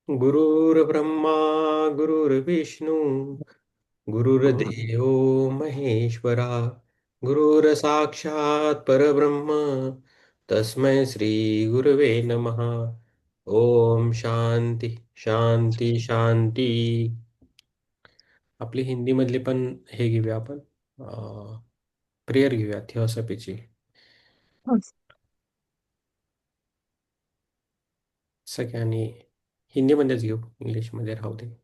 गुरुर्ब्रह्मा गुरुर्विष्णु गुरु गुरुर्देवो महेश्वरा गुरुर्साक्षात् परब्रह्म तस्मै श्री गुरवे नमः। ओम शांती शांती शांती. आपली हिंदी मधली पण हे घेऊया आपण, प्रेयर घेऊया थिओसॉफीची. हो. सगळ्यांनी हिंदीमध्येच घेऊ, इंग्लिशमध्ये राहू दे.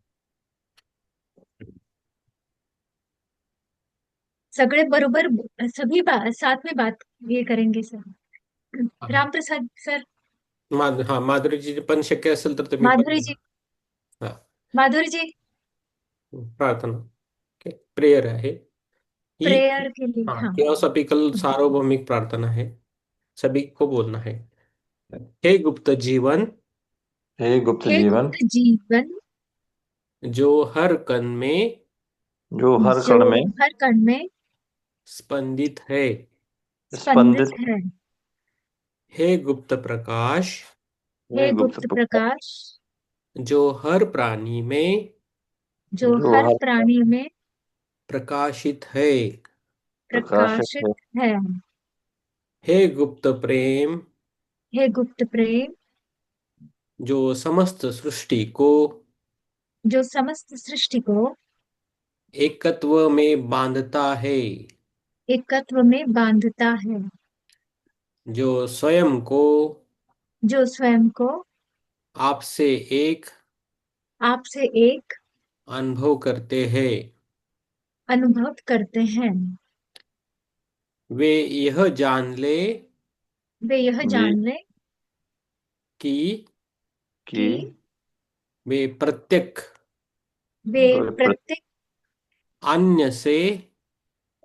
सगळे बरोबर साथ में बात ये करेंगे सर। हा. राम प्रसाद सर। माधुरीची पण शक्य असेल तर तुम्ही पण माधुरी घ्या. जी। हा. माधुरी जी। प्रार्थना. ओके, प्रेयर आहे ही. प्रेयर के लिए हाँ, हाँ। थियोसॉफिकल सार्वभौमिक प्रार्थना है. सभी को बोलना है. हे गुप्त जीवन, हे हे गुप्त गुप्त जीवन। जीवन, जीवन। जो हर कण में जो हर जो कण में हर कण में स्पंदित है. स्पंदित स्पंदित. है। हे गुप्त प्रकाश, हे हे गुप्त गुप्त प्रकाश, प्रकाश। जो हर प्राणी में जो जो हर हर प्राणी में प्रकाशित है. प्रकाशित प्रकाशित है. है। हे गुप्त प्रेम, हे गुप्त प्रेम। जो समस्त सृष्टि को जो समस्त सृष्टि को एकत्व में बांधता है. एकत्व में बांधता है। जो स्वयं को जो स्वयं को आपसे एक आपसे एक अनुभव करते हैं. अनुभव करते हैं। वे यह जान ले वे यह वे जान ले कि कि कि वे प्रत्येक वे प्र- प्रत्येक अन्य से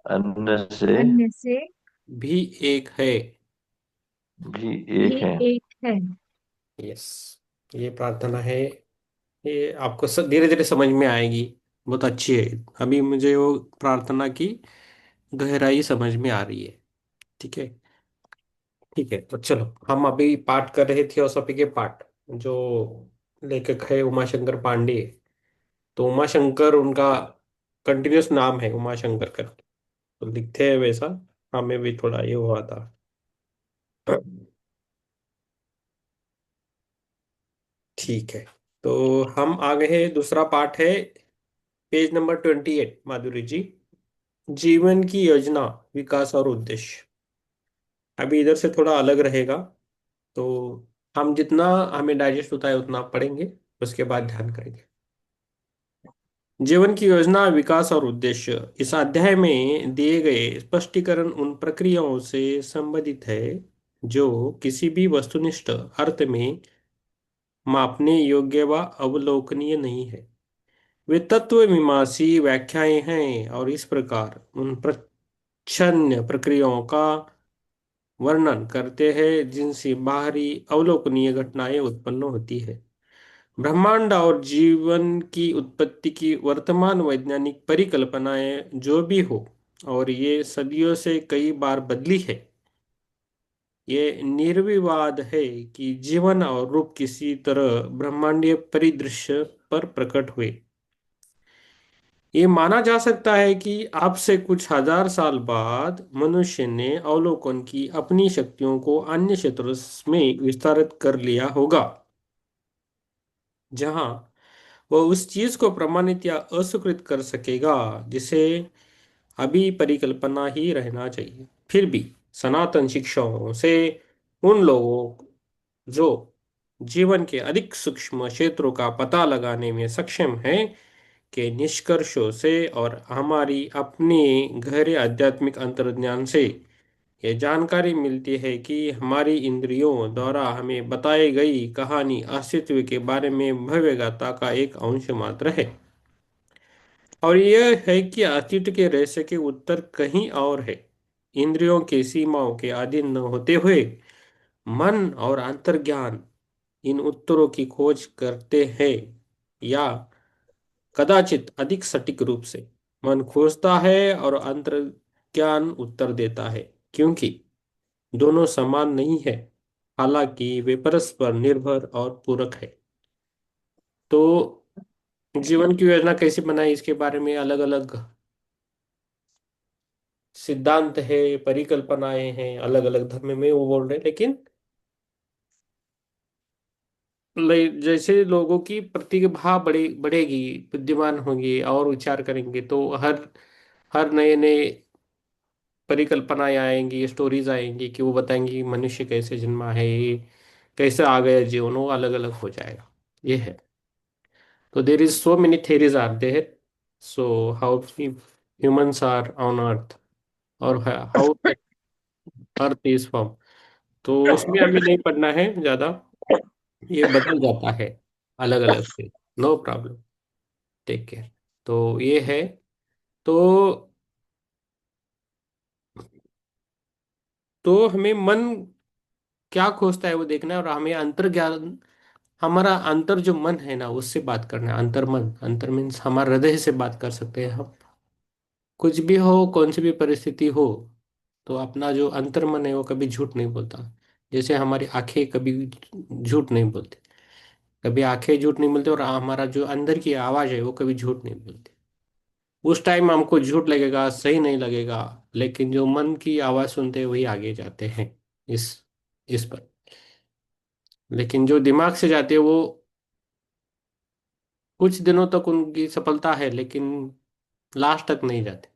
अन्य से अन्य से भी एक है. भी एक है। एक है. यस, ये प्रार्थना है. ये आपको धीरे धीरे समझ में आएगी. बहुत अच्छी है. अभी मुझे वो प्रार्थना की गहराई समझ में आ रही है. ठीक है. ठीक है, तो चलो हम अभी पाठ कर रहे थियोसॉफी के पाठ. जो लेखक है उमाशंकर पांडे. तो उमाशंकर उनका कंटिन्यूस नाम है, उमाशंकर करके. तो लिखते हैं वैसा. हमें भी थोड़ा ये हुआ था. ठीक है. तो हम आगे हैं, दूसरा पाठ है. पेज नंबर 28, माधुरी जी. जीवन की योजना, विकास और उद्देश्य. अभी इधर से थोड़ा अलग रहेगा. तो हम जितना हमें डाइजेस्ट होता है उतना पढ़ेंगे, उसके बाद ध्यान करेंगे. जीवन की योजना, विकास और उद्देश्य. इस अध्याय में दिए गए स्पष्टीकरण उन प्रक्रियाओं से संबंधित है जो किसी भी वस्तुनिष्ठ अर्थ में मापने योग्य व अवलोकनीय नहीं है. वे तत्वमीमांसी व्याख्याएं हैं और इस प्रकार उन प्रच्छन्न प्रक्रियाओं का वर्णन करते हैं जिनसे बाहरी अवलोकनीय घटनाएं उत्पन्न होती है. ब्रह्मांड और जीवन की उत्पत्ति की वर्तमान वैज्ञानिक परिकल्पनाएं जो भी हो, और ये सदियों से कई बार बदली है, ये निर्विवाद है कि जीवन और रूप किसी तरह ब्रह्मांडीय परिदृश्य पर प्रकट हुए. ये माना जा सकता है कि अब से कुछ हजार साल बाद मनुष्य ने अवलोकन की अपनी शक्तियों को अन्य क्षेत्रों में विस्तारित कर लिया होगा, जहां वह उस चीज को प्रमाणित या अस्वीकृत कर सकेगा जिसे अभी परिकल्पना ही रहना चाहिए. फिर भी सनातन शिक्षाओं से उन लोगों जो जीवन के अधिक सूक्ष्म क्षेत्रों का पता लगाने में सक्षम हैं के निष्कर्षों से और हमारी अपने गहरे आध्यात्मिक अंतर्ज्ञान से ये जानकारी मिलती है कि हमारी इंद्रियों द्वारा हमें बताई गई कहानी अस्तित्व के बारे में भव्य गाथा का एक अंश मात्र है, और यह है कि अस्तित्व के रहस्य के उत्तर कहीं और है. इंद्रियों की सीमाओं के अधीन न होते हुए मन और अंतर्ज्ञान इन उत्तरों की खोज करते हैं, या कदाचित अधिक सटीक रूप से मन खोजता है और अंतर्ज्ञान उत्तर देता है, क्योंकि दोनों समान नहीं है, हालांकि वे परस्पर निर्भर और पूरक है. तो जीवन की योजना कैसे बनाई, इसके बारे में अलग अलग सिद्धांत है, परिकल्पनाएं हैं, अलग अलग धर्म में वो बोल रहे हैं। लेकिन जैसे लोगों की प्रतिभा बढ़ेगी, बुद्धिमान होंगे और विचार करेंगे, तो हर हर नए नए परिकल्पनाएं आएंगी, स्टोरीज आएंगी कि वो बताएंगी कि मनुष्य कैसे जन्मा है, कैसे आ गया जीवन, वो अलग अलग हो जाएगा। ये है। तो there is so many theories are there. So how humans are on Earth, और हाउ अर्थ इज फॉर्म। तो उसमें हमें नहीं पढ़ना है ज्यादा, ये बदल जाता है अलग अलग से। No problem, take care. तो ये है। तो हमें मन क्या खोजता है वो देखना है, और हमें अंतर ज्ञान, हमारा अंतर जो मन है ना उससे बात करना है। अंतर मन, अंतर मीन्स हमारे हृदय से बात कर सकते हैं हम। कुछ भी हो, कौन सी भी परिस्थिति हो, तो अपना जो अंतर मन है वो कभी झूठ नहीं बोलता। जैसे हमारी आंखें कभी झूठ नहीं बोलती, कभी आंखें झूठ नहीं बोलती, और हमारा जो अंदर की आवाज है वो कभी झूठ नहीं बोलती। उस टाइम हमको झूठ लगेगा, सही नहीं लगेगा, लेकिन जो मन की आवाज सुनते हैं वही आगे जाते हैं इस इस पर। लेकिन जो दिमाग से जाते हैं वो कुछ दिनों तक उनकी सफलता है, लेकिन लास्ट तक नहीं जाते।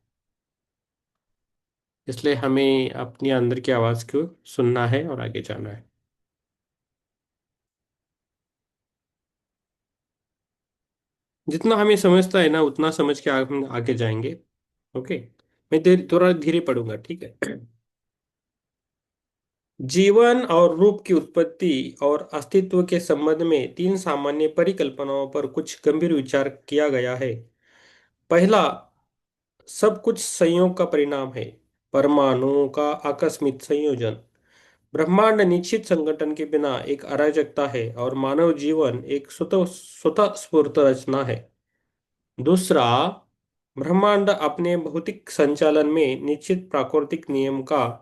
इसलिए हमें अपनी अंदर की आवाज को सुनना है और आगे जाना है। जितना हमें समझता है ना उतना समझ के हम आगे जाएंगे। ओके। मैं थोड़ा धीरे पढ़ूंगा, ठीक है। जीवन और रूप की उत्पत्ति और अस्तित्व के संबंध में तीन सामान्य परिकल्पनाओं पर कुछ गंभीर विचार किया गया है। पहला, सब कुछ संयोग का परिणाम है, परमाणुओं का आकस्मिक संयोजन। ब्रह्मांड निश्चित संगठन के बिना एक अराजकता है और मानव जीवन एक स्वतः स्वतः स्फूर्त रचना है। दूसरा, ब्रह्मांड अपने भौतिक संचालन में निश्चित प्राकृतिक नियम का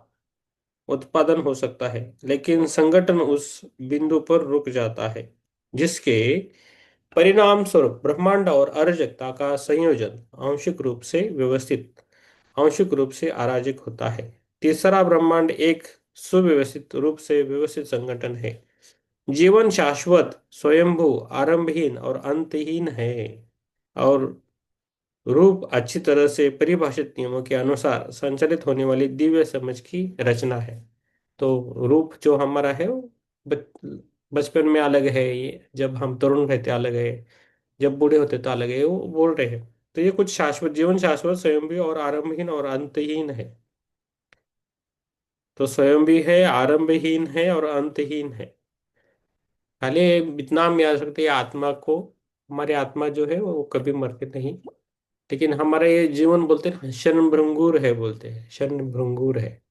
उत्पादन हो सकता है, लेकिन संगठन उस बिंदु पर रुक जाता है जिसके परिणाम स्वरूप ब्रह्मांड और अराजकता का संयोजन आंशिक रूप से व्यवस्थित, आंशिक रूप से अराजक होता है। तीसरा, ब्रह्मांड एक सुव्यवस्थित रूप से व्यवस्थित संगठन है। जीवन शाश्वत, स्वयंभू, आरंभहीन और अंतहीन है, और रूप अच्छी तरह से परिभाषित नियमों के अनुसार संचालित होने वाली दिव्य समझ की रचना है। तो रूप जो हमारा है वो बचपन में अलग है, ये जब हम तरुण रहते अलग है, जब बूढ़े होते तो अलग है, वो बोल रहे हैं। तो ये कुछ शाश्वत, जीवन शाश्वत, स्वयं भी और आरंभहीन और अंतहीन है। तो स्वयं भी है, आरंभहीन है और अंतहीन है। खाली इतना हम याद रखते हैं आत्मा को, हमारी आत्मा जो है वो कभी मरते नहीं। लेकिन हमारा ये जीवन बोलते हैं ना, क्षण भंगुर है, बोलते हैं क्षण भंगुर है।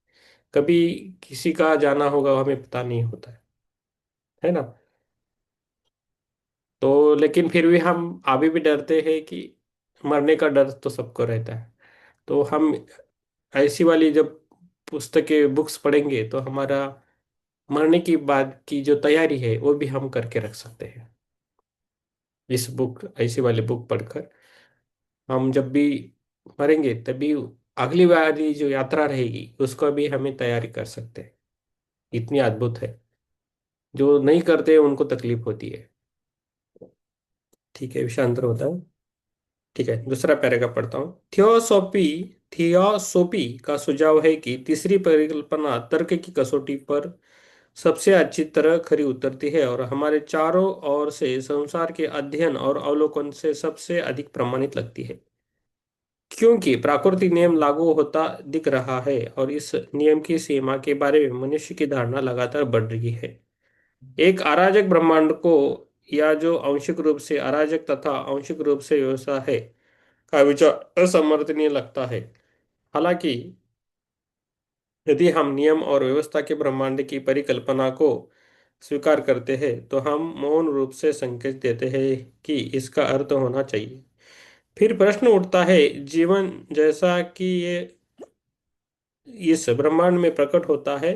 कभी किसी का जाना होगा हमें पता नहीं होता है ना। तो लेकिन फिर भी हम अभी भी डरते हैं कि मरने का डर तो सबको रहता है। तो हम ऐसी वाली जब पुस्तकें, बुक्स पढ़ेंगे तो हमारा मरने की बाद की जो तैयारी है वो भी हम करके रख सकते हैं। इस बुक, ऐसी वाली बुक पढ़कर हम जब भी मरेंगे तभी अगली वाली जो यात्रा रहेगी उसका भी हमें तैयारी कर सकते हैं। इतनी अद्भुत है। जो नहीं करते उनको तकलीफ होती है। ठीक है, विषयांतर होता है। ठीक है, दूसरा पैराग्राफ पढ़ता हूँ। थियोसॉफी का सुझाव है कि तीसरी परिकल्पना तर्क की कसौटी पर सबसे अच्छी तरह खरी उतरती है और हमारे चारों ओर से संसार के अध्ययन और अवलोकन से सबसे अधिक प्रमाणित लगती है। क्योंकि प्राकृतिक नियम लागू होता दिख रहा है और इस नियम की सीमा के बारे में मनुष्य की धारणा लगातार बढ़ रही है। एक अराजक ब्रह्मांड को, या जो आंशिक रूप से अराजक तथा आंशिक रूप से व्यवस्था है, का विचार असमर्थनीय लगता है। हालांकि यदि हम नियम और व्यवस्था के ब्रह्मांड की परिकल्पना को स्वीकार करते हैं तो हम मौन रूप से संकेत देते हैं कि इसका अर्थ होना चाहिए। फिर प्रश्न उठता है, जीवन जैसा कि ये इस ब्रह्मांड में प्रकट होता है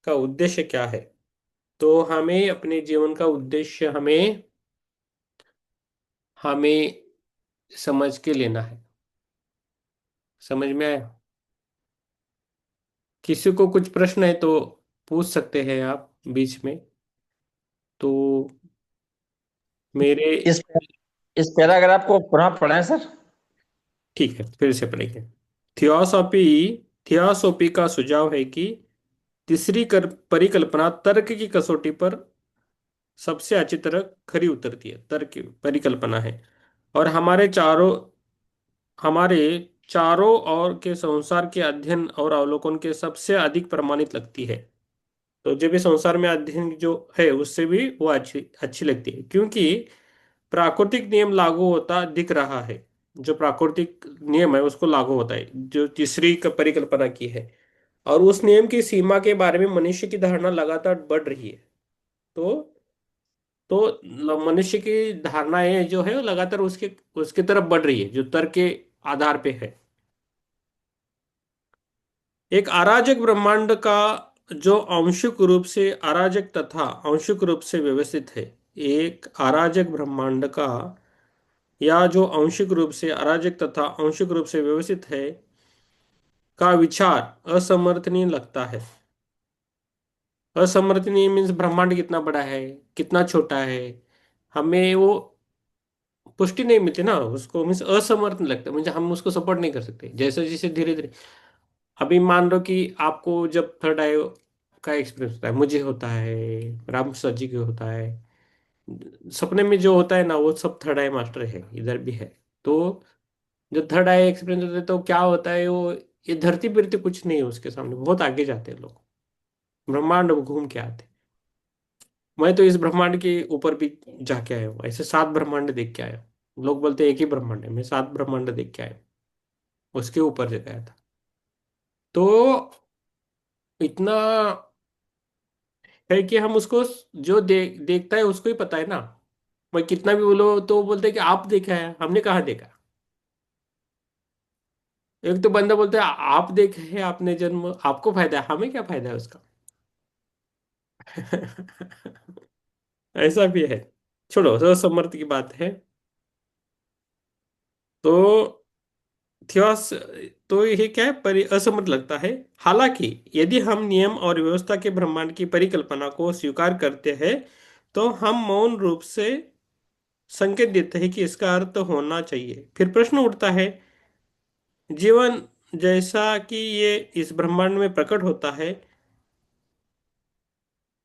का उद्देश्य क्या है। तो हमें अपने जीवन का उद्देश्य हमें हमें समझ के लेना है। समझ में आया? किसी को कुछ प्रश्न है तो पूछ सकते हैं आप बीच में। तो मेरे इस इस पैराग्राफ को पुनः पढ़ें सर। ठीक है, फिर से पढ़ेंगे। थियोसॉफी थियोसॉफी का सुझाव है कि तीसरी परिकल्पना तर्क की कसौटी पर सबसे अच्छी तरह खरी उतरती है। तर्क की परिकल्पना है और हमारे चारों ओर के संसार के अध्ययन और अवलोकन के सबसे अधिक प्रमाणित लगती है। तो जो भी संसार में अध्ययन जो है उससे भी वो अच्छी अच्छी लगती है, क्योंकि प्राकृतिक नियम लागू होता दिख रहा है। जो प्राकृतिक नियम है उसको लागू होता है, जो तीसरी परिकल्पना की है। और उस नियम की सीमा के बारे में मनुष्य की धारणा लगातार बढ़ रही है। तो मनुष्य की धारणाएं जो है वो लगातार उसके उसके तरफ बढ़ रही है, जो तर्क के आधार पे है। एक अराजक ब्रह्मांड का जो आंशिक रूप से अराजक तथा आंशिक रूप से व्यवस्थित है। एक अराजक ब्रह्मांड का या जो आंशिक रूप से अराजक तथा आंशिक रूप से व्यवस्थित है का विचार असमर्थनीय लगता है। असमर्थनीय मीन्स ब्रह्मांड कितना बड़ा है, कितना छोटा है, हमें वो पुष्टि नहीं मिलती ना उसको, मीन्स असमर्थ लगता है, मीन्स हम उसको सपोर्ट नहीं कर सकते। जैसे जैसे धीरे धीरे, अभी मान लो कि आपको जब थर्ड आई का एक्सपीरियंस होता है, मुझे होता है, राम सर जी को होता है, सपने में जो होता है ना वो सब थर्ड आई मास्टर है, इधर भी है। तो जो थर्ड आई एक्सपीरियंस होता है तो क्या होता है वो, ये धरती पृथ्वी कुछ नहीं है उसके सामने, बहुत आगे जाते हैं लोग, ब्रह्मांड घूम के आते हैं। मैं तो इस ब्रह्मांड के ऊपर भी जाके आया हूँ, ऐसे 7 ब्रह्मांड देख के आया हूँ। लोग बोलते हैं एक ही ब्रह्मांड है, मैं 7 ब्रह्मांड देख के आया हूँ, उसके ऊपर से गया था। तो इतना है कि हम उसको, जो देखता है उसको ही पता है ना। मैं कितना भी बोलो तो वो बोलते हैं कि आप देखा है, हमने कहाँ देखा। एक तो बंदा बोलता है आप देखे हैं, आपने जन्म, आपको फायदा है, हमें क्या फायदा है उसका। ऐसा भी है। छोड़ो, तो समर्थ की बात है। तो थियोस तो ये क्या है, असमर्थ लगता है। हालांकि यदि हम नियम और व्यवस्था के ब्रह्मांड की परिकल्पना को स्वीकार करते हैं तो हम मौन रूप से संकेत देते हैं कि इसका अर्थ होना चाहिए। फिर प्रश्न उठता है, जीवन जैसा कि ये इस ब्रह्मांड में प्रकट होता है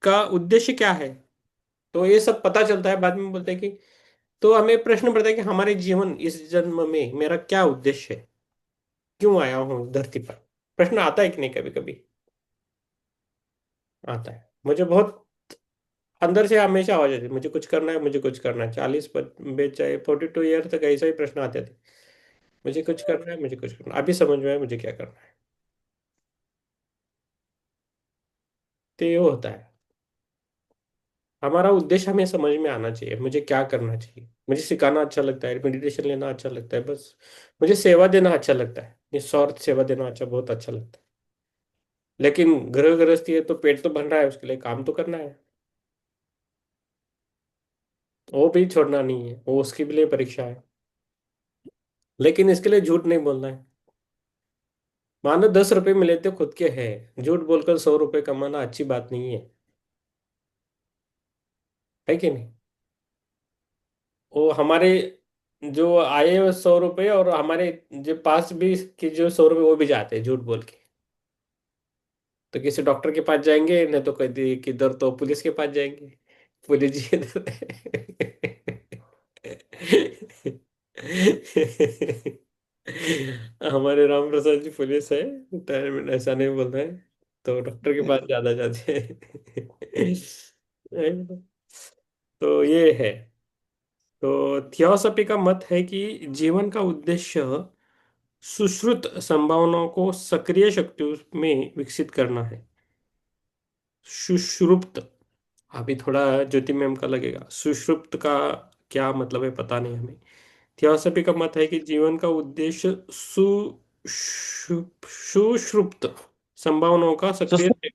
का उद्देश्य क्या है। तो ये सब पता चलता है बाद में, बोलते हैं कि तो हमें प्रश्न पड़ता है कि हमारे जीवन इस जन्म में मेरा क्या उद्देश्य है, क्यों आया हूँ धरती पर। प्रश्न आता है कि नहीं कभी कभी? आता है। मुझे बहुत अंदर से हमेशा आवाज आती है, मुझे कुछ करना है, मुझे कुछ करना है। 40 पर बेच जाए 42 ईयर तक ऐसा ही प्रश्न आते थे। मुझे कुछ करना है, मुझे कुछ करना है। अभी समझ में आया मुझे क्या करना है। तो ये होता है, हमारा उद्देश्य हमें समझ में आना चाहिए, मुझे क्या करना चाहिए। मुझे सिखाना अच्छा लगता है, मेडिटेशन लेना अच्छा लगता है, बस मुझे सेवा देना अच्छा लगता है, निस्वार्थ सेवा देना अच्छा, बहुत अच्छा लगता है। लेकिन गृह गृहस्थी है तो पेट तो भर रहा है, उसके लिए काम तो करना है। वो भी छोड़ना नहीं है, वो उसके भी लिए परीक्षा है। लेकिन इसके लिए झूठ नहीं बोलना है। मानो 10 रुपए मिले तो खुद के है, झूठ बोलकर 100 रुपए कमाना अच्छी बात नहीं है कि नहीं? वो हमारे जो आए वो 100 रुपए, और हमारे जो पास भी के जो 100 रुपए वो भी जाते हैं झूठ बोल के। तो किसी डॉक्टर के पास जाएंगे, नहीं तो कभी किधर तो पुलिस के पास जाएंगे, पुलिस जी इधर। हमारे राम प्रसाद जी पुलिस है, रिटायरमेंट ऐसा नहीं बोल रहे हैं, तो डॉक्टर के पास ज्यादा जाते हैं। तो ये है। तो थियोसॉफी का मत है कि जीवन का उद्देश्य सुश्रुत संभावनाओं को सक्रिय शक्तियों में विकसित करना है। सुषुप्त, अभी थोड़ा ज्योति मैम का लगेगा, सुषुप्त का क्या मतलब है पता नहीं हमें। थियोसॉफी का मत है कि जीवन का उद्देश्य सुषुप्त संभावनाओं का सक्रिय, सुसु-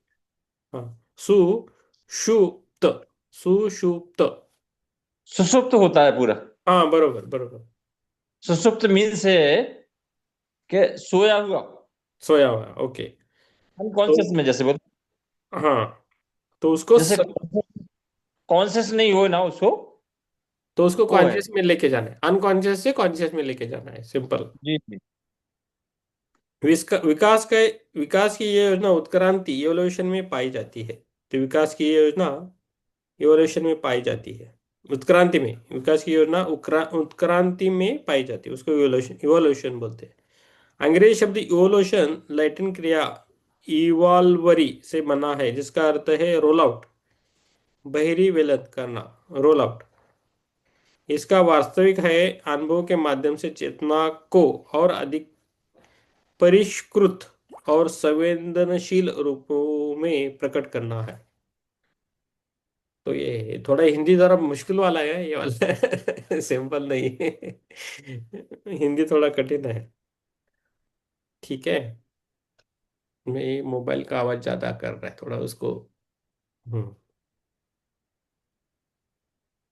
हाँ, सुषुप्त, सुषुप्त, सुसुप्त होता है पूरा। हाँ, बरोबर बरोबर। सुषुप्त मीन से कि सोया हुआ, सोया हुआ, ओके। तो अनकॉन्शियस में, जैसे बोल, हाँ, तो उसको जैसे कॉन्शियस नहीं हो ना उसको, तो उसको वो है। कॉन्शियस में लेके जाना है, अनकॉन्शियस से कॉन्शियस में लेके जाना है, सिंपल। जी जी। विकास का विकास की ये योजना उत्क्रांति इवोल्यूशन में पाई जाती है। तो विकास की ये योजना इवोल्यूशन में पाई जाती है। उत्क्रांति में, विकास की योजना उत्क्रांति में पाई जाती है, उसको इवोल्यूशन इवोल्यूशन बोलते हैं। अंग्रेजी शब्द इवोल्यूशन लैटिन क्रिया इवॉल्वरी से बना है, जिसका अर्थ है रोल आउट, बहिरी वेलन करना, रोल आउट। इसका वास्तविक है अनुभव के माध्यम से चेतना को और अधिक परिष्कृत और संवेदनशील रूपों में प्रकट करना है। तो ये थोड़ा हिंदी जरा मुश्किल वाला है ये वाला सिंपल नहीं है। हिंदी थोड़ा कठिन है। ठीक है। मैं मोबाइल का आवाज ज्यादा कर रहा है थोड़ा उसको। हम्म।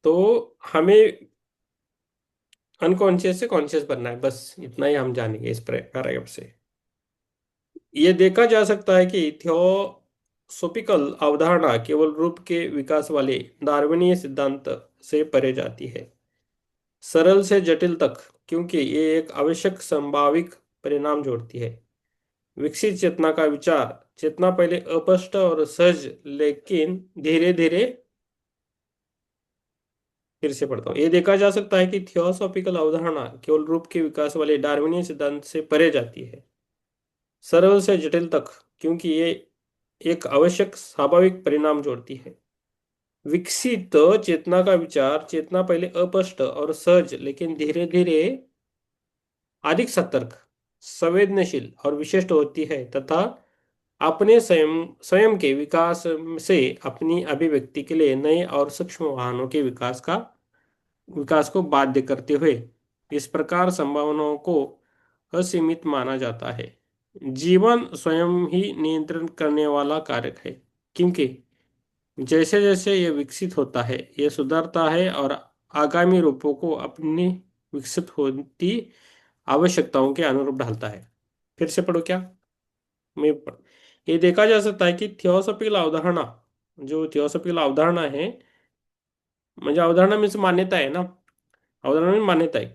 तो हमें अनकॉन्शियस से कॉन्शियस बनना है, बस इतना ही हम जानेंगे इस पैराग्राफ से। ये देखा जा सकता है कि थियोसॉफिकल अवधारणा केवल रूप के विकास वाले डार्विनीय सिद्धांत से परे जाती है, सरल से जटिल तक, क्योंकि ये एक आवश्यक संभाविक परिणाम जोड़ती है। विकसित चेतना का विचार, चेतना पहले अस्पष्ट और सहज, लेकिन धीरे धीरे, फिर से पढ़ता हूँ। ये देखा जा सकता है कि थियोसॉफिकल अवधारणा केवल रूप के विकास वाले डार्विनीय सिद्धांत से परे जाती है, सरल से जटिल तक, क्योंकि ये एक आवश्यक स्वाभाविक परिणाम जोड़ती है। विकसित चेतना का विचार, चेतना पहले अस्पष्ट और सहज, लेकिन धीरे धीरे अधिक सतर्क, संवेदनशील और विशिष्ट होती है, तथा अपने स्वयं स्वयं के विकास से अपनी अभिव्यक्ति के लिए नए और सूक्ष्म वाहनों के विकास को बाध्य करते हुए, इस प्रकार संभावनाओं को असीमित माना जाता है। जीवन स्वयं ही नियंत्रण करने वाला कारक है, क्योंकि जैसे जैसे ये विकसित होता है, ये सुधरता है और आगामी रूपों को अपनी विकसित होती आवश्यकताओं के अनुरूप ढालता है। फिर से पढ़ो क्या, मैं पढ़ ये देखा जा सकता है कि थियोसॉफिकल अवधारणा, जो थियोसॉफिकल अवधारणा है, म्हणजे अवधारणा मीन्स मान्यता है ना। अवधारणा में मान्यता है,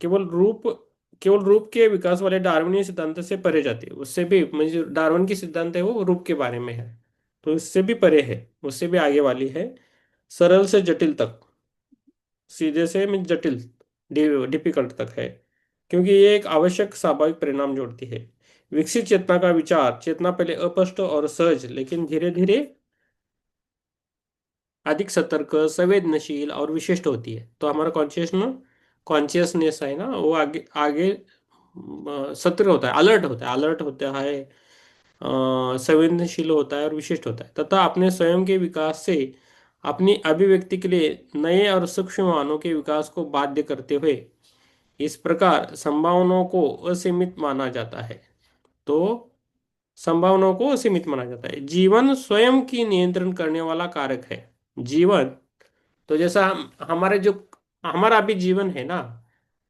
केवल रूप के विकास वाले डार्विनीय सिद्धांत से परे जाती है। उससे भी म्हणजे डार्विन की सिद्धांत है वो रूप के बारे में है, तो इससे भी परे है, उससे भी आगे वाली है, सरल से जटिल तक, सीधे से में जटिल, डिफिकल्ट तक है, क्योंकि ये एक आवश्यक स्वाभाविक परिणाम जोड़ती है। विकसित चेतना का विचार, चेतना पहले अस्पष्ट और सहज, लेकिन धीरे धीरे अधिक सतर्क, संवेदनशील और विशिष्ट होती है। तो हमारा कॉन्शियसनेस है ना, वो आगे आगे सतर्क होता है, अलर्ट होता है, संवेदनशील होता है और विशिष्ट होता है, तथा अपने स्वयं के विकास से अपनी अभिव्यक्ति के लिए नए और सूक्ष्म मानों के विकास को बाध्य करते हुए, इस प्रकार संभावनाओं को असीमित माना जाता है। तो संभावनाओं को असीमित माना जाता है। जीवन स्वयं की नियंत्रण करने वाला कारक है। जीवन, तो जैसा हम हमारे जो हमारा अभी जीवन है ना,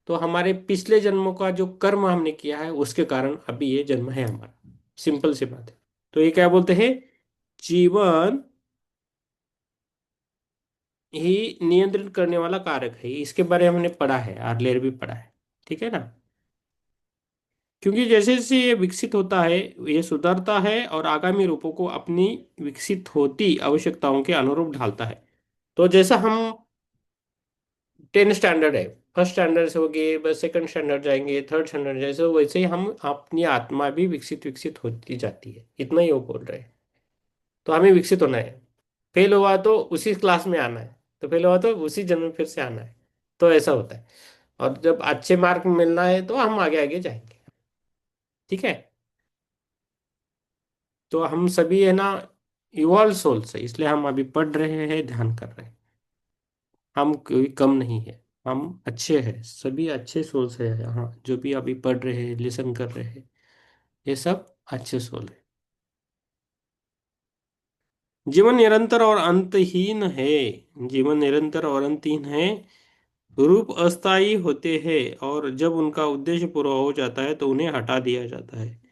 तो हमारे पिछले जन्मों का जो कर्म हमने किया है उसके कारण अभी ये जन्म है हमारा, सिंपल सी बात है। तो ये क्या बोलते हैं, जीवन ही नियंत्रित करने वाला कारक है। इसके बारे में हमने पढ़ा है, अर्लियर भी पढ़ा है, ठीक है ना। क्योंकि जैसे जैसे ये विकसित होता है, ये सुधरता है और आगामी रूपों को अपनी विकसित होती आवश्यकताओं के अनुरूप ढालता है। तो जैसा हम 10 स्टैंडर्ड है, फर्स्ट स्टैंडर्ड से हो गए, बस सेकंड स्टैंडर्ड जाएंगे, थर्ड स्टैंडर्ड, जैसे वैसे ही हम अपनी आत्मा भी विकसित विकसित होती जाती है, इतना ही वो बोल रहे हैं। तो हमें विकसित होना है। फेल हुआ तो उसी क्लास में आना है, तो फेल हुआ तो उसी जन्म में फिर से आना है। तो ऐसा होता है। और जब अच्छे मार्क मिलना है तो हम आगे आगे जाएंगे। ठीक है। तो हम सभी है ना इवॉल्व सोल्स है, इसलिए हम अभी पढ़ रहे हैं, ध्यान कर रहे हैं। हम कोई कम नहीं है, हम अच्छे हैं, सभी अच्छे सोल्स है यहाँ, जो भी अभी पढ़ रहे हैं, लिसन कर रहे हैं, ये सब अच्छे सोल है। जीवन निरंतर और अंतहीन है। जीवन निरंतर और अंतहीन है। रूप अस्थायी होते हैं और जब उनका उद्देश्य पूरा हो जाता है तो उन्हें हटा दिया जाता है।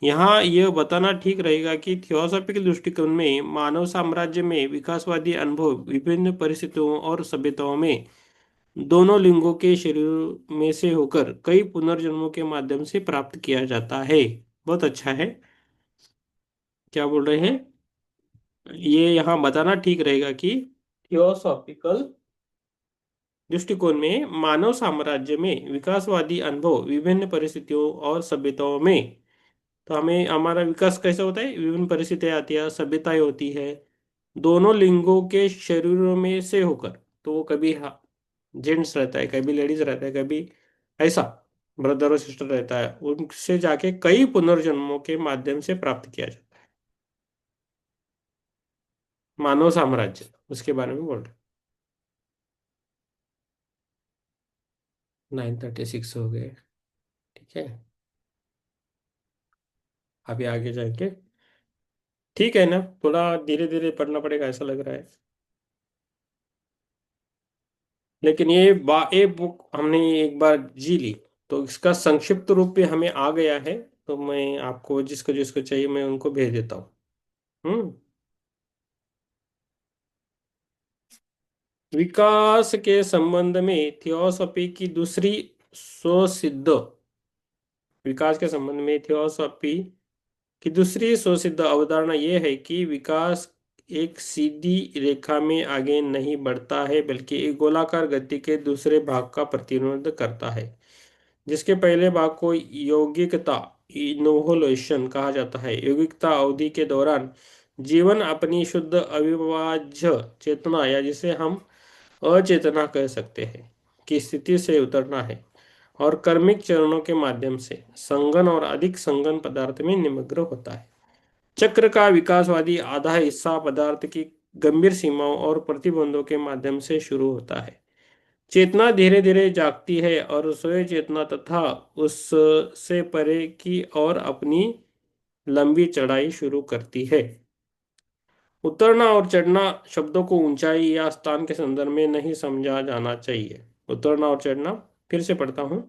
यहाँ यह बताना ठीक रहेगा कि थियोसॉफिकल दृष्टिकोण में मानव साम्राज्य में विकासवादी अनुभव विभिन्न परिस्थितियों और सभ्यताओं में दोनों लिंगों के शरीर में से होकर कई पुनर्जन्मों के माध्यम से प्राप्त किया जाता है। बहुत अच्छा है। क्या बोल रहे हैं? ये यहाँ बताना ठीक रहेगा कि थियोसॉफिकल दृष्टिकोण में मानव साम्राज्य में विकासवादी अनुभव विभिन्न परिस्थितियों और सभ्यताओं में, तो हमें हमारा विकास कैसे होता है, विभिन्न परिस्थितियां आती है, सभ्यताएं होती है, दोनों लिंगों के शरीरों में से होकर। तो वो कभी जेंट्स रहता है, कभी लेडीज रहता है, कभी ऐसा ब्रदर और सिस्टर रहता है, उनसे जाके कई पुनर्जन्मों के माध्यम से प्राप्त किया जाता है। मानव साम्राज्य उसके बारे में बोल रहे। 9:36 हो गए। ठीक है, अभी आगे जाएंगे। ठीक है ना, थोड़ा धीरे धीरे पढ़ना पड़ेगा ऐसा लग रहा है। लेकिन ये बुक हमने एक बार जी ली, तो इसका संक्षिप्त रूप भी हमें आ गया है। तो मैं आपको जिसको जिसको चाहिए मैं उनको भेज देता हूँ। हम्म। विकास के संबंध में थियोसॉफी की दूसरी स्वसिद्ध विकास के संबंध में थियोसॉफी की दूसरी स्वसिद्ध अवधारणा यह है कि विकास एक सीधी रेखा में आगे नहीं बढ़ता है, बल्कि एक गोलाकार गति के दूसरे भाग का प्रतिनिधित्व करता है, जिसके पहले भाग को यौगिकता इनोवलेशन कहा जाता है। यौगिकता अवधि के दौरान जीवन अपनी शुद्ध अविभाज्य चेतना, या जिसे हम अचेतना कह सकते हैं, की स्थिति से उतरना है और कर्मिक चरणों के माध्यम से संघन और अधिक संघन पदार्थ में निमग्न होता है। चक्र का विकासवादी आधा हिस्सा पदार्थ की गंभीर सीमाओं और प्रतिबंधों के माध्यम से शुरू होता है। चेतना धीरे धीरे जागती है और स्वयं चेतना तथा उससे परे की और अपनी लंबी चढ़ाई शुरू करती है। उतरना और चढ़ना शब्दों को ऊंचाई या स्थान के संदर्भ में नहीं समझा जाना चाहिए। उतरना और चढ़ना, फिर से पढ़ता हूं।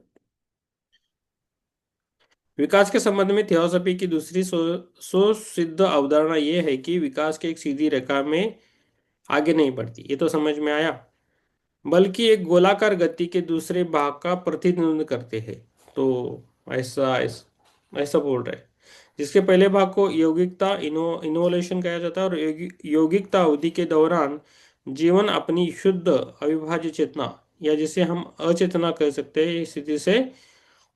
विकास के संबंध में थियोसॉफी की दूसरी सो सिद्ध अवधारणा यह है कि विकास के एक सीधी रेखा में आगे नहीं बढ़ती, ये तो समझ में आया, बल्कि एक गोलाकार गति के दूसरे भाग का प्रतिनिधित्व करते हैं। तो ऐसा बोल रहे हैं, जिसके पहले भाग को यौगिकता इनोवलेशन कहा जाता है, और यौगिकता अवधि के दौरान जीवन अपनी शुद्ध अविभाज्य चेतना, या जिसे हम अचेतना कह सकते हैं, इस स्थिति से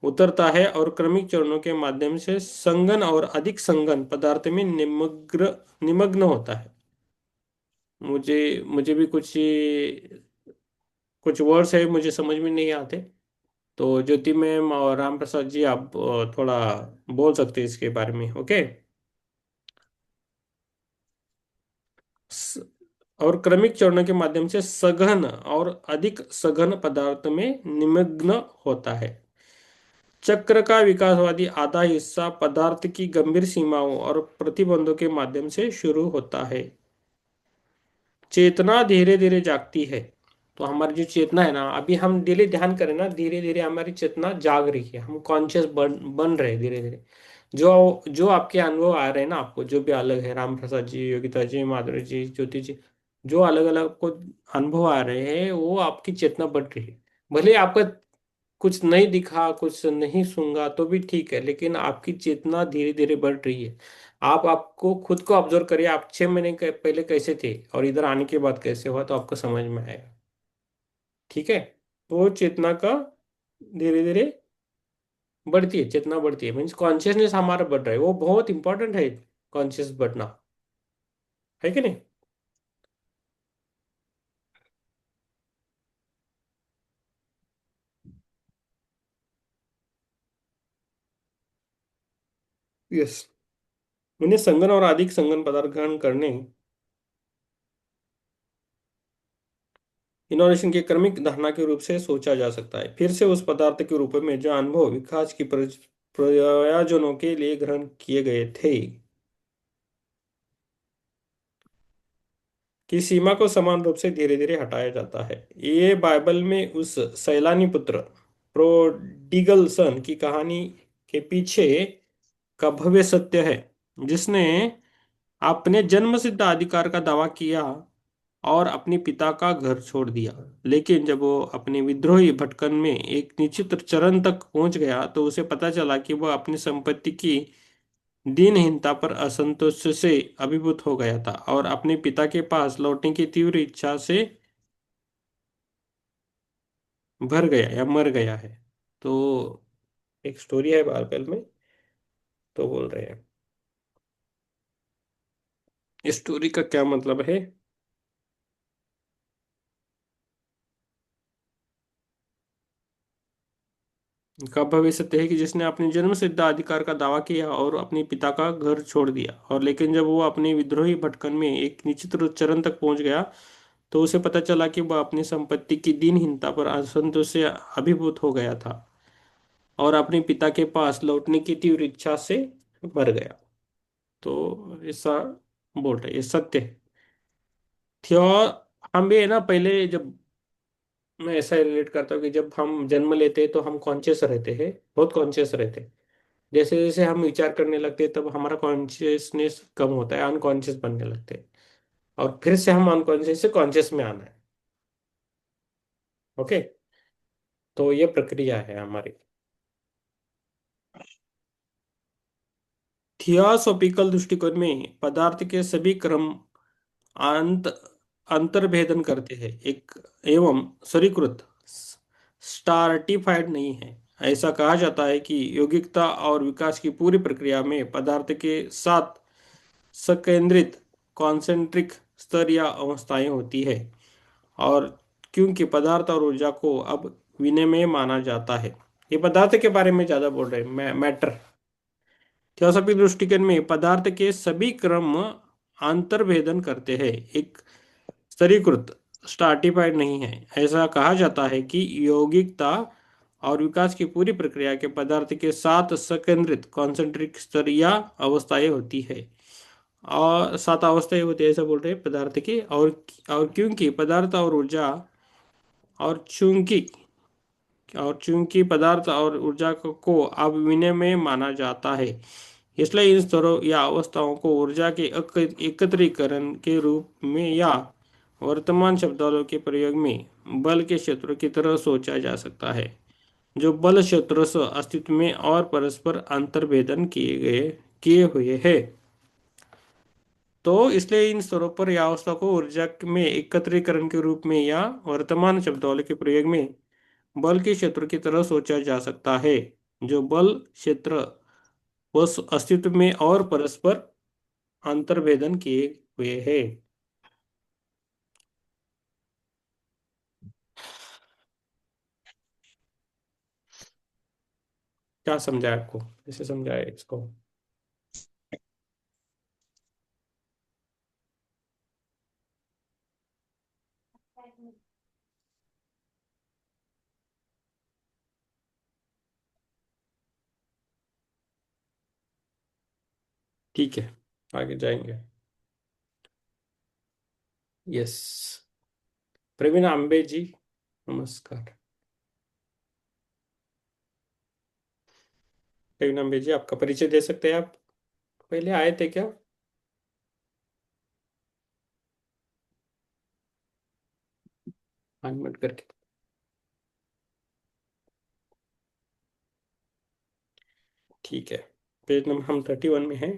उतरता है और क्रमिक चरणों के माध्यम से संघन और अधिक संघन पदार्थ में निमग्न होता है। मुझे मुझे भी कुछ वर्ड्स है मुझे समझ में नहीं आते। तो ज्योति मैम और राम प्रसाद जी, आप थोड़ा बोल सकते हैं इसके बारे में, ओके। स- और क्रमिक चरणों के माध्यम से सघन और अधिक सघन पदार्थ में निमग्न होता है। चक्र का विकासवादी आधा हिस्सा पदार्थ की गंभीर सीमाओं और प्रतिबंधों के माध्यम से शुरू होता है। चेतना धीरे धीरे जागती है। तो हमारी जो चेतना है ना, अभी हम डेली ध्यान करें ना, धीरे धीरे हमारी चेतना जाग रही है, हम कॉन्शियस बन रहे हैं धीरे धीरे। जो जो आपके अनुभव आ रहे हैं ना, आपको जो भी अलग है, राम प्रसाद जी, योगिता जी, माधुरी जी, ज्योति जी, जो अलग अलग आपको अनुभव आ रहे हैं, वो आपकी चेतना बढ़ रही है। भले आपका कुछ नहीं दिखा, कुछ नहीं सूंघा तो भी ठीक है, लेकिन आपकी चेतना धीरे धीरे बढ़ रही है। आप आपको खुद को ऑब्जर्व करिए, आप 6 महीने पहले कैसे थे और इधर आने के बाद कैसे हुआ, तो आपको समझ में आएगा। ठीक है, तो चेतना का धीरे धीरे बढ़ती है, चेतना बढ़ती है, मीन्स कॉन्शियसनेस हमारा बढ़ रहा है, वो बहुत इंपॉर्टेंट है, कॉन्शियस बढ़ना, है कि नहीं? यस। उन्हें संगन और अधिक संगन पदार्थ ग्रहण करने, इनोवेशन के क्रमिक धारणा के रूप से सोचा जा सकता है, फिर से उस पदार्थ के रूप में जो अनुभव विकास की प्रयोजनों के लिए ग्रहण किए गए थे। की सीमा को समान रूप से धीरे धीरे हटाया जाता है। ये बाइबल में उस सैलानी पुत्र प्रोडिगल सन की कहानी के पीछे का भव्य सत्य है, जिसने अपने जन्मसिद्ध अधिकार का दावा किया और अपने पिता का घर छोड़ दिया। लेकिन जब वो अपने विद्रोही भटकन में एक निश्चित चरण तक पहुंच गया तो उसे पता चला कि वह अपनी संपत्ति की दीनहीनता पर असंतोष से अभिभूत हो गया था और अपने पिता के पास लौटने की तीव्र इच्छा से भर गया या मर गया है। तो एक स्टोरी है बाइबल में, तो बोल रहे हैं इस स्टोरी का क्या मतलब है। का भविष्य सत्य है कि जिसने अपने जन्म सिद्ध अधिकार का दावा किया और अपने पिता का घर छोड़ दिया, और लेकिन जब वो अपने विद्रोही भटकन में एक निश्चित चरण तक पहुंच गया तो उसे पता चला कि वह अपनी संपत्ति की दीनहीनता पर असंतोष से अभिभूत हो गया था और अपने पिता के पास लौटने की तीव्र इच्छा से मर गया। तो ऐसा बोल रहे, ये सत्य है। थियो हम भी है ना, पहले जब मैं ऐसा रिलेट करता हूँ कि जब हम जन्म लेते हैं तो हम कॉन्शियस रहते हैं, बहुत कॉन्शियस रहते हैं। जैसे जैसे हम विचार करने लगते हैं तब हमारा कॉन्शियसनेस कम होता है, अनकॉन्शियस बनने लगते हैं, और फिर से हम अनकॉन्शियस से कॉन्शियस में आना है। ओके, तो ये प्रक्रिया है हमारी। थियोसॉफिकल दृष्टिकोण में पदार्थ के सभी क्रम अंत अंतर्भेदन करते हैं, एक एवं सरीकृत स्टार्टिफाइड नहीं है। ऐसा कहा जाता है कि यौगिकता और विकास की पूरी प्रक्रिया में पदार्थ के साथ संकेंद्रित कॉन्सेंट्रिक स्तर या अवस्थाएं होती है, और क्योंकि पदार्थ और ऊर्जा को अब विनिमय माना जाता है। ये पदार्थ के बारे में ज्यादा बोल रहे हैं, मैटर। थियोसॉफी दृष्टिकोण में पदार्थ के सभी क्रम अंतर्भेदन करते हैं, एक स्तरीकृत स्ट्राटिफाइड नहीं है। ऐसा कहा जाता है कि यौगिकता और विकास की पूरी प्रक्रिया के पदार्थ के साथ संकेंद्रित कॉन्सेंट्रिक स्तर या अवस्थाएं होती है, और सात अवस्थाएं होती है ऐसा बोल रहे हैं पदार्थ की। और क्योंकि पदार्थ और ऊर्जा और चूंकि और चूंकि पदार्थ और ऊर्जा को अब विनिमय माना जाता है, इसलिए इन स्तरों या अवस्थाओं को ऊर्जा के एकत्रीकरण के रूप में या वर्तमान शब्दावली के प्रयोग में बल के क्षेत्रों की तरह सोचा जा सकता है, जो बल क्षेत्रों से अस्तित्व में और परस्पर अंतर्भेदन किए हुए है। तो इसलिए इन स्तरों पर या अवस्था को ऊर्जा में एकत्रीकरण के रूप में या वर्तमान शब्दावली के प्रयोग में बल के क्षेत्र की तरह सोचा जा सकता है, जो बल क्षेत्र व अस्तित्व में और परस्पर अंतर्भेदन किए हुए है। क्या समझा आपको, कैसे समझाया इसको। ठीक है, आगे जाएंगे। यस, प्रवीण आम्बे जी, नमस्कार। प्रवीण आम्बे जी, आपका परिचय दे सकते हैं आप, पहले आए थे क्या। अनम्यूट करके। ठीक है, पेज नंबर हम 31 में हैं।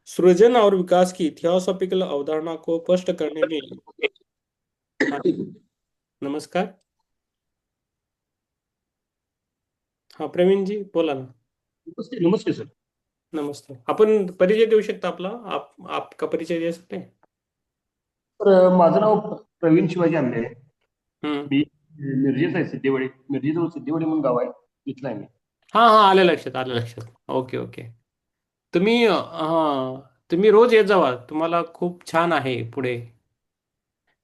सृजन और विकास की थियोसॉफिकल अवधारणा को स्पष्ट करने में। हाँ, नमस्कार। हाँ प्रवीण जी बोला ना। नमस्ते नमस्ते सर. नमस्ते, आपण परिचय देऊ शकता आपला, आपका परिचय दे सकते हैं। तर माझं नाव प्रवीण शिवाजी आंबे आहे. हम्म। मी मिरजेचा आहे, सिद्धेवाडी, मिरजेजवळ सिद्धेवाडी म्हणून गाव आहे, तिथला आहे मी. हाँ हाँ, आलं लक्षात, आलं लक्षात. Okay okay. तुम्ही तुम्ही रोज येत जावा, तुम्हाला खूप छान आहे पुढे.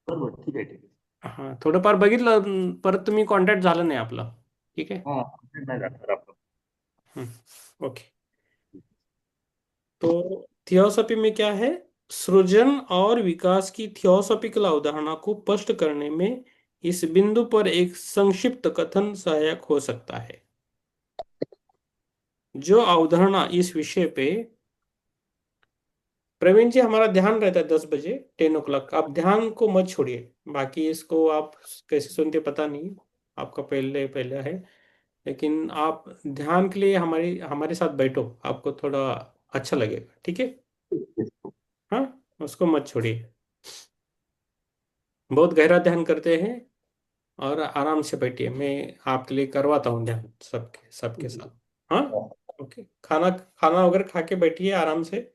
बरोबर, ठीक आहे ठीक आहे. हां, थोडंफार बघितलं, परत तुम्ही कॉन्टॅक्ट झालं नाही आपलं. ठीक आहे. हा, नाही लागणार आपलं. ओके. तो थियोसॉफी में क्या है, सृजन और विकास की थियोसॉफिकल अवधारणा को स्पष्ट करने में इस बिंदु पर एक संक्षिप्त कथन सहायक हो सकता है। जो अवधारणा इस विषय पे, प्रवीण जी हमारा ध्यान रहता है 10 बजे, 10 o'clock, आप ध्यान को मत छोड़िए। बाकी इसको आप कैसे सुनते पता नहीं, आपका पहले पहले है, लेकिन आप ध्यान के लिए हमारी हमारे साथ बैठो, आपको थोड़ा अच्छा लगेगा, ठीक है? हाँ, उसको मत छोड़िए। बहुत गहरा ध्यान करते हैं और आराम से बैठिए, मैं आपके लिए करवाता हूँ ध्यान सबके सबके साथ। हाँ, ओके, खाना खाना वगैरह खा के बैठिए आराम से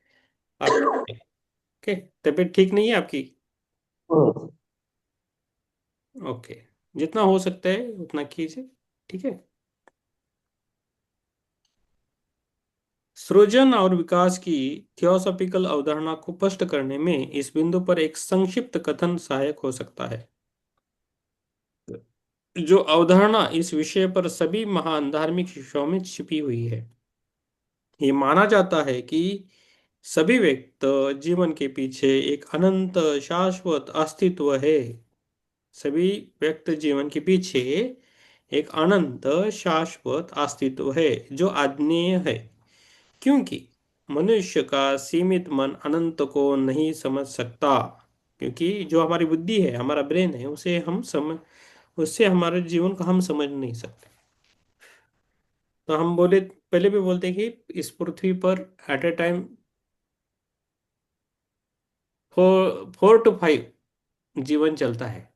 आप। ओके, तबीयत ठीक नहीं है आपकी? ओके, जितना हो सकता है उतना कीजिए, ठीक है? सृजन और विकास की थियोसॉफिकल अवधारणा को स्पष्ट करने में इस बिंदु पर एक संक्षिप्त कथन सहायक हो सकता है। जो अवधारणा इस विषय पर सभी महान धार्मिक शिक्षाओं में छिपी हुई है। ये माना जाता है कि सभी व्यक्त जीवन के पीछे एक अनंत शाश्वत अस्तित्व है। सभी व्यक्त जीवन के पीछे एक अनंत शाश्वत अस्तित्व है जो अज्ञेय है, क्योंकि मनुष्य का सीमित मन अनंत को नहीं समझ सकता। क्योंकि जो हमारी बुद्धि है, हमारा ब्रेन है, उसे हम समझ, उससे हमारे जीवन को हम समझ नहीं सकते। तो हम बोले, पहले भी बोलते कि इस पृथ्वी पर एट ए टाइम 4 to 5 जीवन चलता है।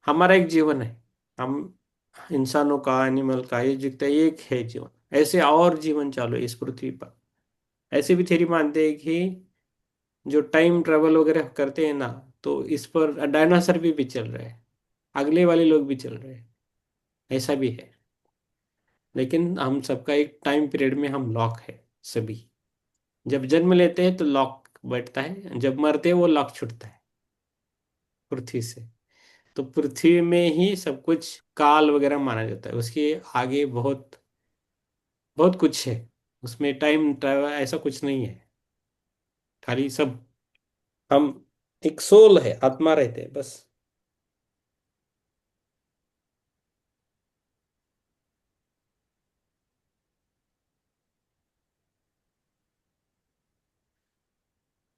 हमारा एक जीवन है, हम इंसानों का, एनिमल का, ये जितना एक है जीवन, ऐसे और जीवन चालू है इस पृथ्वी पर। ऐसे भी थ्योरी मानते हैं कि जो टाइम ट्रेवल वगैरह करते हैं ना, तो इस पर डायनासोर भी चल रहे हैं, अगले वाले लोग भी चल रहे हैं, ऐसा भी है। लेकिन हम सबका एक टाइम पीरियड में हम लॉक है सभी। जब जन्म लेते हैं तो लॉक बैठता है, जब मरते हैं वो लॉक छूटता है पृथ्वी से। तो पृथ्वी में ही सब कुछ काल वगैरह माना जाता है, उसके आगे बहुत बहुत कुछ है। उसमें टाइम ट्रैवल ऐसा कुछ नहीं है, खाली सब हम एक सोल है, आत्मा रहते हैं बस।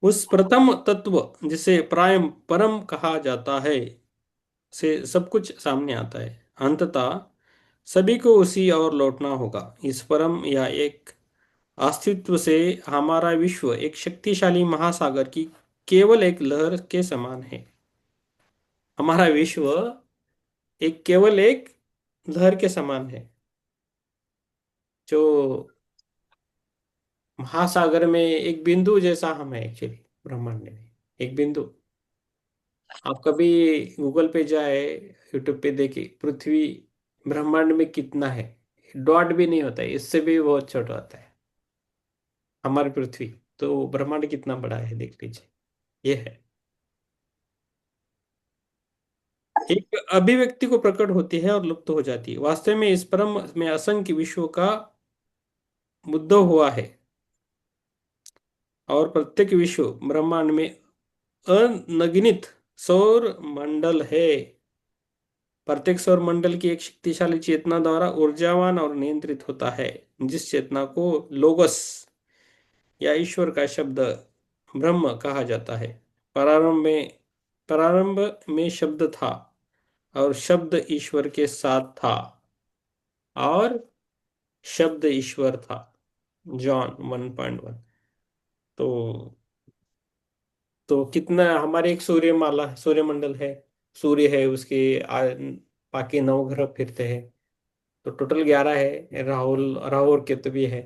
उस प्रथम तत्व जिसे प्रायम परम कहा जाता है से सब कुछ सामने आता है। अंततः सभी को उसी ओर लौटना होगा। इस परम या एक अस्तित्व से हमारा विश्व एक शक्तिशाली महासागर की केवल एक लहर के समान है। हमारा विश्व एक केवल एक लहर के समान है, जो महासागर में एक बिंदु जैसा हम है एक्चुअली, ब्रह्मांड में एक बिंदु। आप कभी गूगल पे जाए, यूट्यूब पे देखे पृथ्वी ब्रह्मांड में कितना है, डॉट भी नहीं होता है, इससे भी बहुत छोटा होता है हमारी पृथ्वी। तो ब्रह्मांड कितना बड़ा है देख लीजिए, ये है। एक अभिव्यक्ति को प्रकट होती है और लुप्त हो जाती है। वास्तव में इस परम में असंख्य विश्व का उद्भव हुआ है, और प्रत्येक विश्व ब्रह्मांड में अनगिनत सौर मंडल है। प्रत्येक सौर मंडल की एक शक्तिशाली चेतना द्वारा ऊर्जावान और नियंत्रित होता है, जिस चेतना को लोगस या ईश्वर का शब्द ब्रह्म कहा जाता है। प्रारंभ में शब्द था, और शब्द ईश्वर के साथ था, और शब्द ईश्वर था। जॉन 1:1। तो कितना हमारे एक सूर्यमाला, सूर्यमंडल है, सूर्य है, उसके बाकी 9 ग्रह फिरते हैं, तो टोटल 11 है। राहुल राहु और केतु भी है,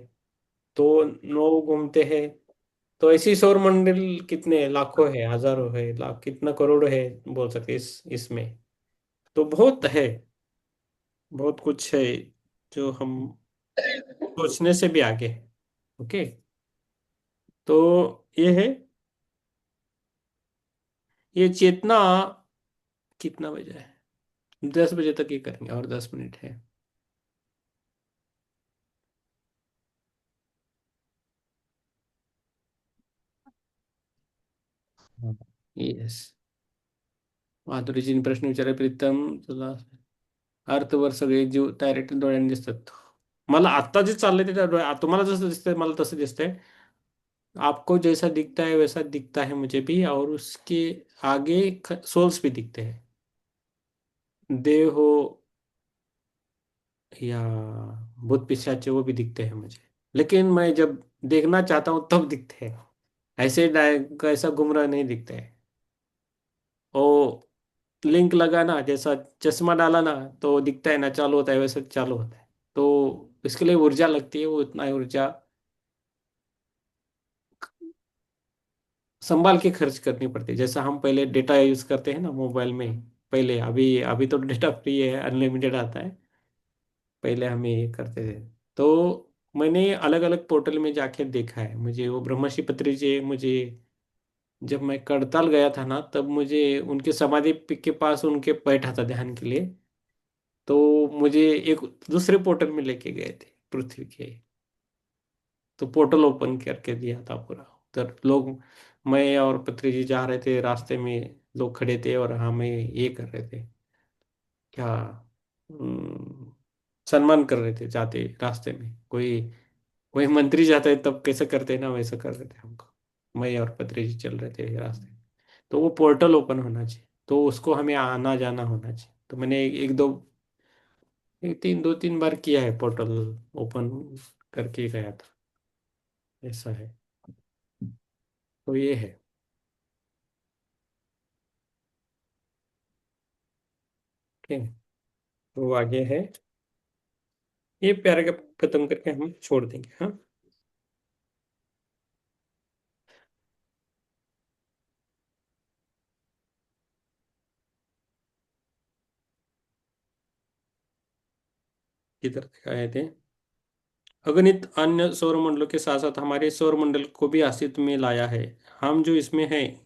तो 9 घूमते हैं। तो ऐसी सौर मंडल कितने लाखों है, हजारों है, लाख, कितना करोड़ है बोल सकते हैं इसमें। तो बहुत है, बहुत कुछ है जो हम सोचने से भी आगे है। ओके, तो ये है, ये चेतना। कितना बजा है? 10 बजे तक ये करेंगे, और 10 मिनट है। येस. माधुरीजीने प्रश्न विचारला, प्रीतम तुला अर्थवर सगळे जीव डायरेक्ट डोळ्यांनी दिसतात. मला आत्ता जे चाललंय ते त्या तुम्हाला जसं दिसतंय मला तसं दिसतंय. आपको जैसा दिखता है वैसा दिखता है मुझे भी, और उसके आगे सोल्स भी दिखते हैं. देव हो या भूत पिशाच वो भी दिखते हैं मुझे, लेकिन मैं जब देखना चाहता हूँ तब दिखते हैं. ऐसे ऐसा गुमराह नहीं दिखते हैं. ओ, लिंक लगा ना, जैसा चश्मा डाला ना तो दिखता है ना, चालू होता है वैसे चालू होता है. तो इसके लिए ऊर्जा लगती है, वो उतना ही ऊर्जा संभाल के खर्च करनी पड़ती है. जैसा हम पहले डेटा यूज करते हैं ना मोबाइल में, पहले, अभी अभी तो डेटा फ्री है, अनलिमिटेड आता है. पहले हम ये करते थे. तो मैंने अलग अलग पोर्टल में जाके देखा है. मुझे वो ब्रह्मश्री पत्री जी, मुझे जब मैं करताल गया था ना तब मुझे उनके समाधि के पास उनके बैठा था ध्यान के लिए. तो मुझे एक दूसरे पोर्टल में लेके गए थे पृथ्वी के. तो पोर्टल ओपन करके दिया था पूरा. उधर लोग, मैं और पत्री जी जा रहे थे, रास्ते में लोग खड़े थे और हमें ये कर रहे थे, क्या, हम्म, सम्मान कर रहे थे जाते रास्ते में. कोई कोई मंत्री जाता है तब कैसे करते हैं ना, वैसा कर रहे थे हमको. मैं और पत्री जी चल रहे थे रास्ते. तो वो पोर्टल ओपन होना चाहिए, तो उसको हमें आना जाना होना चाहिए. तो मैंने एक दो, दो तीन बार किया है पोर्टल ओपन करके गया था. ऐसा है. तो ये है. ठीक है. तो आगे है, ये पैराग्राफ खत्म करके हम छोड़ देंगे. हाँ. किधर दिखाए थे. अगणित अन्य सौर मंडलों के साथ साथ हमारे सौर मंडल को भी अस्तित्व में लाया है. हम जो इसमें हैं,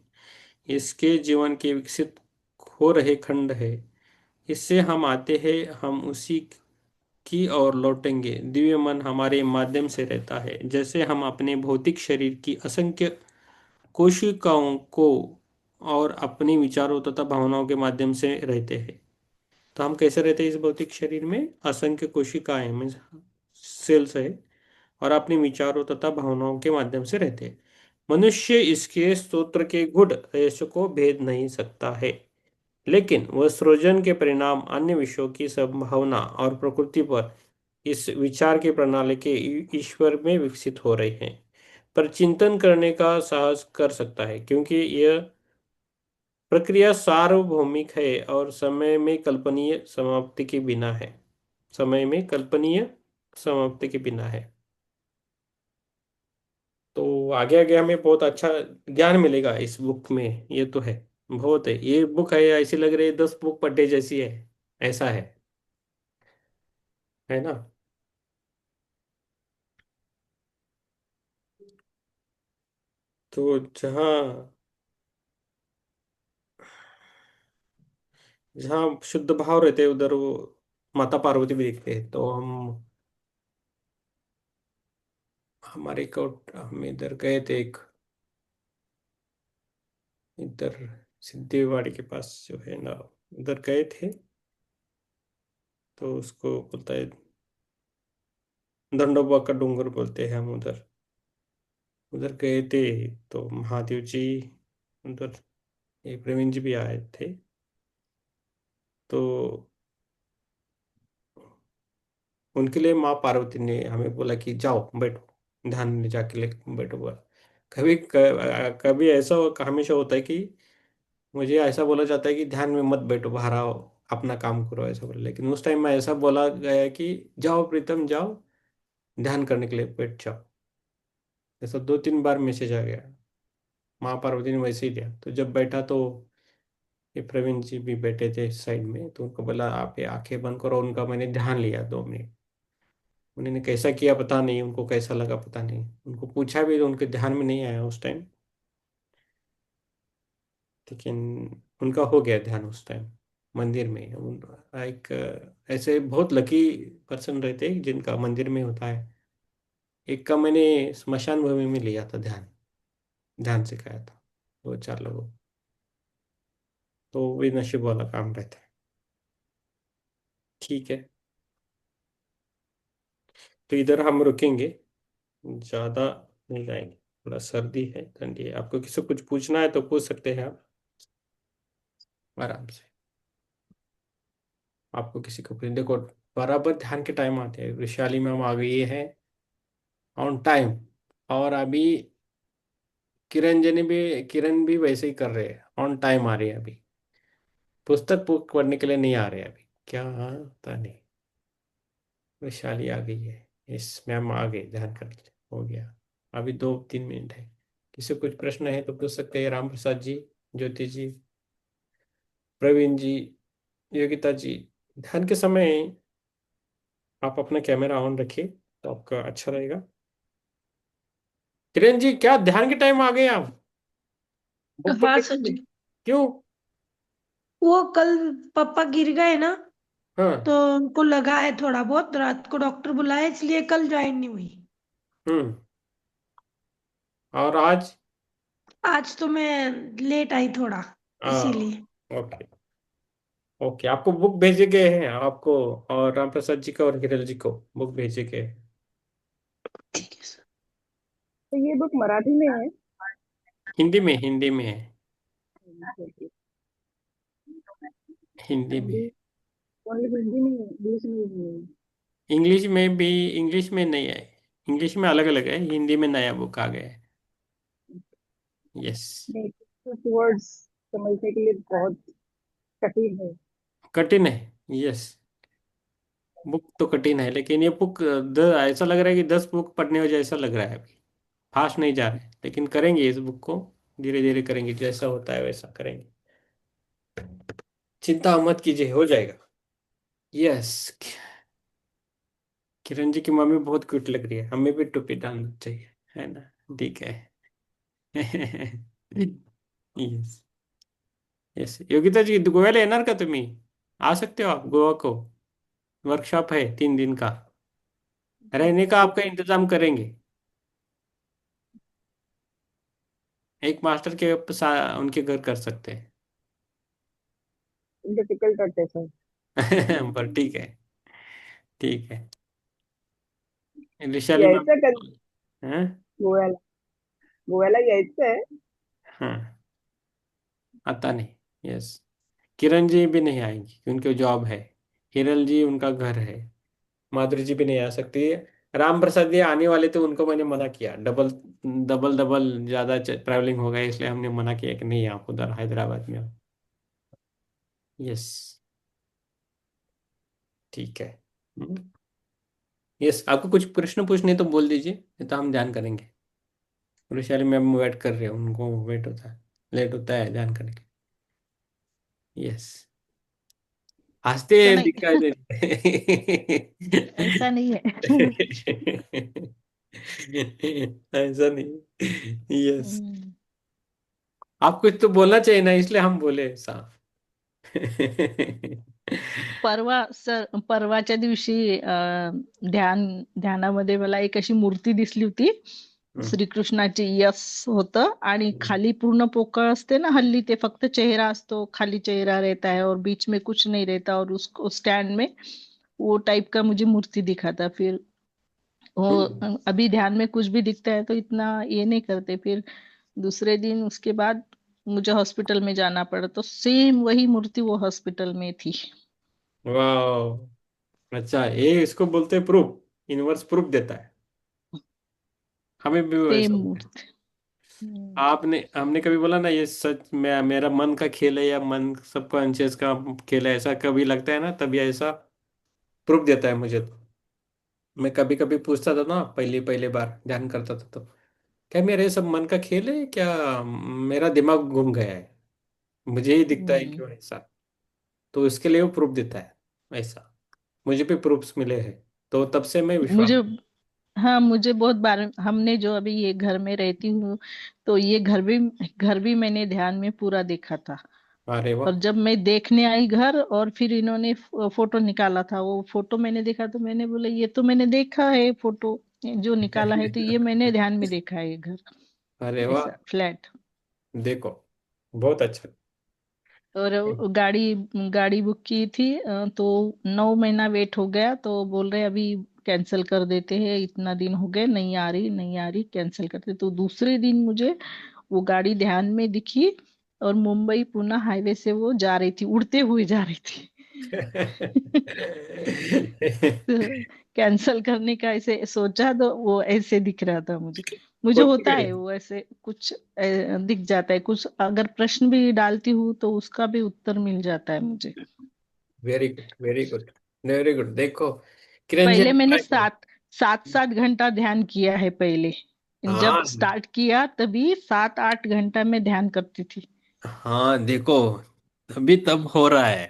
इसके जीवन के विकसित हो रहे खंड है. इससे हम आते हैं, हम उसी की ओर लौटेंगे. दिव्य मन हमारे माध्यम से रहता है, जैसे हम अपने भौतिक शरीर की असंख्य कोशिकाओं को और अपनी विचारों तथा भावनाओं के माध्यम से रहते हैं. तो हम कैसे रहते हैं इस भौतिक शरीर में, असंख्य कोशिकाएं मीन्स सेल्स है, और अपने विचारों तथा भावनाओं के माध्यम से रहते हैं. मनुष्य इसके स्तोत्र के गुण रहस्य को भेद नहीं सकता है, लेकिन वह सृजन के परिणाम अन्य विषयों की संभावना और प्रकृति पर इस विचार की प्रणाली के ईश्वर में विकसित हो रहे हैं, पर चिंतन करने का साहस कर सकता है, क्योंकि यह प्रक्रिया सार्वभौमिक है और समय में कल्पनीय समाप्ति के बिना है. समय में कल्पनीय समाप्ति के बिना है. तो आगे आगे हमें बहुत अच्छा ज्ञान मिलेगा इस बुक में. ये तो है, बहुत है. ये बुक है ऐसी लग रही है 10 बुक पढ़ने जैसी है. ऐसा है ना. तो जहाँ जहाँ शुद्ध भाव रहते हैं उधर वो माता पार्वती भी दिखते हैं. तो हम इधर गए थे एक, इधर सिद्धिवाड़ी के पास जो है ना, उधर गए थे. तो उसको बोलता है दंडोबा का डूंगर बोलते हैं हम उधर. उधर गए थे. तो महादेव जी उधर, ये प्रवीण जी भी आए थे. तो उनके लिए माँ पार्वती ने हमें बोला कि जाओ बैठो ध्यान में जाके ले बैठो बोला. कभी ऐसा हमेशा होता है कि मुझे ऐसा बोला जाता है कि ध्यान में मत बैठो, बाहर आओ, अपना काम करो, ऐसा बोला. लेकिन उस टाइम में ऐसा बोला गया कि जाओ प्रीतम जाओ, ध्यान करने के लिए बैठ जाओ. ऐसा 2 3 बार मैसेज आ गया. माँ पार्वती ने वैसे ही दिया. तो जब बैठा तो ये प्रवीण जी भी बैठे थे साइड में. तो उनको बोला आप ये आंखें बंद करो. उनका मैंने ध्यान लिया 2 मिनट. उन्होंने कैसा किया पता नहीं, उनको कैसा लगा पता नहीं. उनको पूछा भी तो उनके ध्यान में नहीं आया उस टाइम. लेकिन उनका हो गया ध्यान उस टाइम मंदिर में. एक ऐसे बहुत लकी पर्सन रहते हैं जिनका मंदिर में होता है. एक का मैंने स्मशान भूमि में लिया था ध्यान, ध्यान सिखाया था. दो चार लोगों को। तो वो भी नसीब वाला काम रहता है। ठीक है, तो इधर हम रुकेंगे, ज्यादा नहीं जाएंगे। थोड़ा सर्दी है, ठंडी है। आपको किसी को कुछ पूछना है तो पूछ सकते हैं आप, आराम से। आपको किसी को पूछ, देखो बराबर ध्यान के टाइम आते हैं। वैशाली मैम आ गई है ऑन टाइम। और अभी किरण भी वैसे ही कर रहे हैं, ऑन टाइम आ रही है अभी। पुस्तक पढ़ने के लिए नहीं आ रहे अभी, क्या हाँ पता नहीं। वैशाली आ गई है, इस मैम आ गए, ध्यान कर लीजिए, हो गया। अभी 2-3 मिनट है। किसी को कुछ प्रश्न है तो पूछ सकते हैं, राम प्रसाद जी, ज्योति जी, प्रवीण जी, योगिता जी। ध्यान के समय आप अपना कैमरा ऑन रखिए तो आपका अच्छा रहेगा। किरण जी, क्या ध्यान के टाइम आ गए आप बुक हाँ पढ़ने के सर लिए? जी। क्यों? वो कल पापा गिर गए ना, हाँ। तो उनको लगा है थोड़ा बहुत, रात को डॉक्टर बुलाया, इसलिए कल ज्वाइन नहीं हुई। हम्म। और आज? आज तो मैं लेट आई थोड़ा, हाँ। इसीलिए। ओके। ओके, आपको बुक भेजे गए हैं आपको, और राम प्रसाद जी को और किरण जी को बुक भेजे गए हैं। ठीक है सर। तो ये बुक मराठी में है? हिंदी में, हिंदी में है। हिंदी में हिंदी? है। ओनली हिंदी में है, इंग्लिश में नहीं है? इंग्लिश में भी, इंग्लिश में नहीं है। इंग्लिश में अलग अलग है, हिंदी में नया बुक आ गया है। यस। नहीं, कुछ वर्ड्स समझने के लिए बहुत कठिन है। कठिन है। यस। बुक तो कठिन है, लेकिन ये बुक ऐसा लग रहा है कि 10 बुक पढ़ने हो जैसा लग रहा है अभी। फास्ट नहीं जा रहे, लेकिन करेंगे इस बुक को, धीरे धीरे करेंगे, जैसा होता है वैसा करेंगे। चिंता मत कीजिए, हो जाएगा। यस। किरण जी की मम्मी बहुत क्यूट लग रही है, हमें भी टोपी डालना चाहिए, है ना? ठीक है। यस। यस, योगिता जी गोव्याला येणार का तुम्ही? आ सकते हो आप गोवा को। वर्कशॉप है 3 दिन का। रहने का आपका इंतजाम करेंगे। एक मास्टर के उनके घर कर सकते डिफिकल्ट होते सर। हैं। पर ठीक है, ठीक है। वैशाली मैम। यायचं कधी हाँ। गोव्याला? गोव्याला यायचं आहे? हाँ, आता नहीं। यस। किरण जी भी नहीं आएंगी, उनके जॉब है। हिरल जी उनका घर है। माधुरी जी भी नहीं आ सकती है। राम प्रसाद जी आने वाले थे, उनको मैंने मना किया, डबल डबल डबल ज्यादा ट्रैवलिंग हो गया, इसलिए हमने मना किया कि नहीं, आप उधर हैदराबाद में हो। यस। ठीक है। यस, आपको कुछ प्रश्न पूछने तो बोल दीजिए, नहीं तो हम ध्यान करेंगे। वैशाली मैम वेट कर रहे हैं, उनको वेट होता है, लेट होता है ध्यान करने के। यस। हंसते ऐसा नहीं। दिखाई दे ऐसा नहीं है। ऐसा नहीं। यस। हम्म, आप कुछ तो बोलना चाहिए ना, इसलिए हम बोले साफ। परवाच्या दिवशी ध्यानामध्ये मला एक अशी मूर्ती दिसली होती. हम्म, श्रीकृष्णाची यस होतं आणि खाली पूर्ण पोकळ असते ना, हल्ली ते फक्त चेहरा असतो, खाली चेहरा रहता है और बीच में कुछ नहीं रहता, और उसको स्टैंड में वो टाइप का मुझे मूर्ति दिखा था। फिर वो हम्म। अभी ध्यान में कुछ भी दिखता है तो इतना ये नहीं करते। फिर दूसरे दिन उसके बाद मुझे हॉस्पिटल में जाना पड़ा, तो सेम वही मूर्ति वो हॉस्पिटल में थी। वाह। अच्छा, ये इसको बोलते हैं प्रूफ, यूनिवर्स प्रूफ देता है। हमें भी वैसा सेम होता है। मूर्ति। हम्म, आपने हमने कभी बोला ना, ये सच में मेरा मन का खेल है, या मन सबकॉन्शियस का खेल है, ऐसा कभी लगता है ना, तभी ऐसा प्रूफ देता है मुझे तो। मैं कभी कभी पूछता था ना, पहली पहली बार ध्यान करता था, तो क्या मेरे सब मन का खेल है, क्या मेरा दिमाग घूम गया है, मुझे ही दिखता है हम्म। क्यों ऐसा? तो इसके लिए वो प्रूफ देता है ऐसा। मुझे भी प्रूफ्स मिले हैं, तो तब से मैं विश्वास। मुझे हाँ, मुझे बहुत बार, हमने जो अभी ये घर में रहती हूँ, तो ये घर भी मैंने ध्यान में पूरा देखा था। अरे और वाह। जब मैं देखने आई घर, और फिर इन्होंने फोटो निकाला था, वो फोटो मैंने देखा तो मैंने बोला ये तो मैंने देखा है फोटो, जो निकाला है तो ये मैंने ध्यान में देखा है ये घर, अरे वाह। ऐसा फ्लैट। देखो, बहुत अच्छा। और गाड़ी गाड़ी बुक की थी, तो 9 महीना वेट हो गया, तो बोल रहे अभी कैंसिल कर देते हैं, इतना दिन हो गए, नहीं आ रही नहीं आ रही, कैंसिल करते। तो दूसरे दिन मुझे वो गाड़ी ध्यान में दिखी, और मुंबई पुणे हाईवे से वो जा रही थी, उड़ते हुए जा रही थी। तो कैंसल करने का ऐसे सोचा तो वो ऐसे दिख रहा था मुझे। मुझे खुद होता है वो ऐसे कुछ दिख जाता है, कुछ अगर प्रश्न भी डालती हूँ तो उसका भी उत्तर मिल जाता है मुझे। Very good, very good, very good. देखो किरण जी, पहले आप मैंने ट्राई करो। सात सात सात घंटा ध्यान किया है पहले। हाँ जब स्टार्ट किया तभी 7-8 घंटा में ध्यान करती थी। हाँ, देखो अभी तब हो रहा है।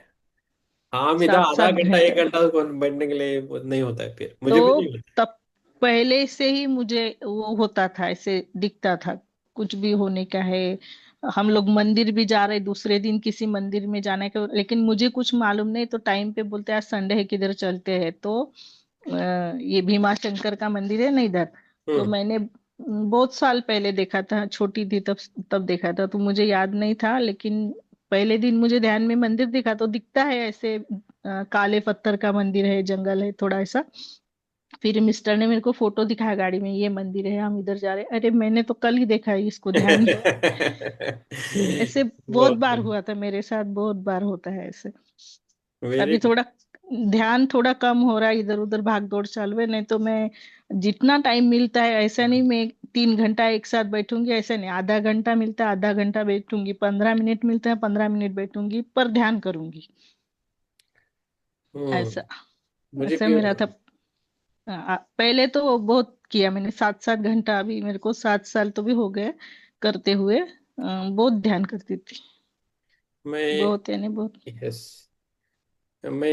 हाँ, इधर सात आधा सात घंटा एक घंटा घंटा तो बैठने के लिए वो नहीं होता है, फिर मुझे भी तो नहीं होता। तब पहले से ही मुझे वो होता था, ऐसे दिखता था कुछ भी होने का है। हम लोग मंदिर भी जा रहे, दूसरे दिन किसी मंदिर में जाने का, लेकिन मुझे कुछ मालूम नहीं, तो टाइम पे बोलते हैं आज संडे है किधर चलते हैं, तो ये भीमा शंकर का मंदिर है ना इधर। तो हम्म। मैंने बहुत साल पहले देखा था, छोटी थी तब तब देखा था, तो मुझे याद नहीं था, लेकिन पहले दिन मुझे ध्यान में मंदिर दिखा, तो दिखता है ऐसे काले पत्थर का मंदिर है, जंगल है थोड़ा ऐसा। फिर मिस्टर ने मेरे को फोटो दिखाया गाड़ी में, ये मंदिर है, हम इधर जा रहे हैं। अरे मैंने तो कल ही देखा है इसको ध्यान में। ऐसे बहुत बहुत बार हुआ था मेरे साथ, बहुत बार होता है ऐसे। वेरी अभी थोड़ा ध्यान थोड़ा कम हो रहा है, इधर उधर भाग दौड़ चालू है, नहीं तो मैं जितना टाइम मिलता है, ऐसा नहीं मैं 3 घंटा एक साथ बैठूंगी, ऐसा नहीं, आधा घंटा मिलता है आधा घंटा बैठूंगी, 15 मिनट मिलता है 15 मिनट बैठूंगी, पर ध्यान करूंगी। ऐसा मुझे ऐसा भी मेरा था। पहले तो बहुत किया मैंने, 7-7 घंटा, अभी मेरे को 7 साल तो भी हो गए करते हुए। बहुत ध्यान करती थी, मैं बहुत यानी बहुत। यस, मैं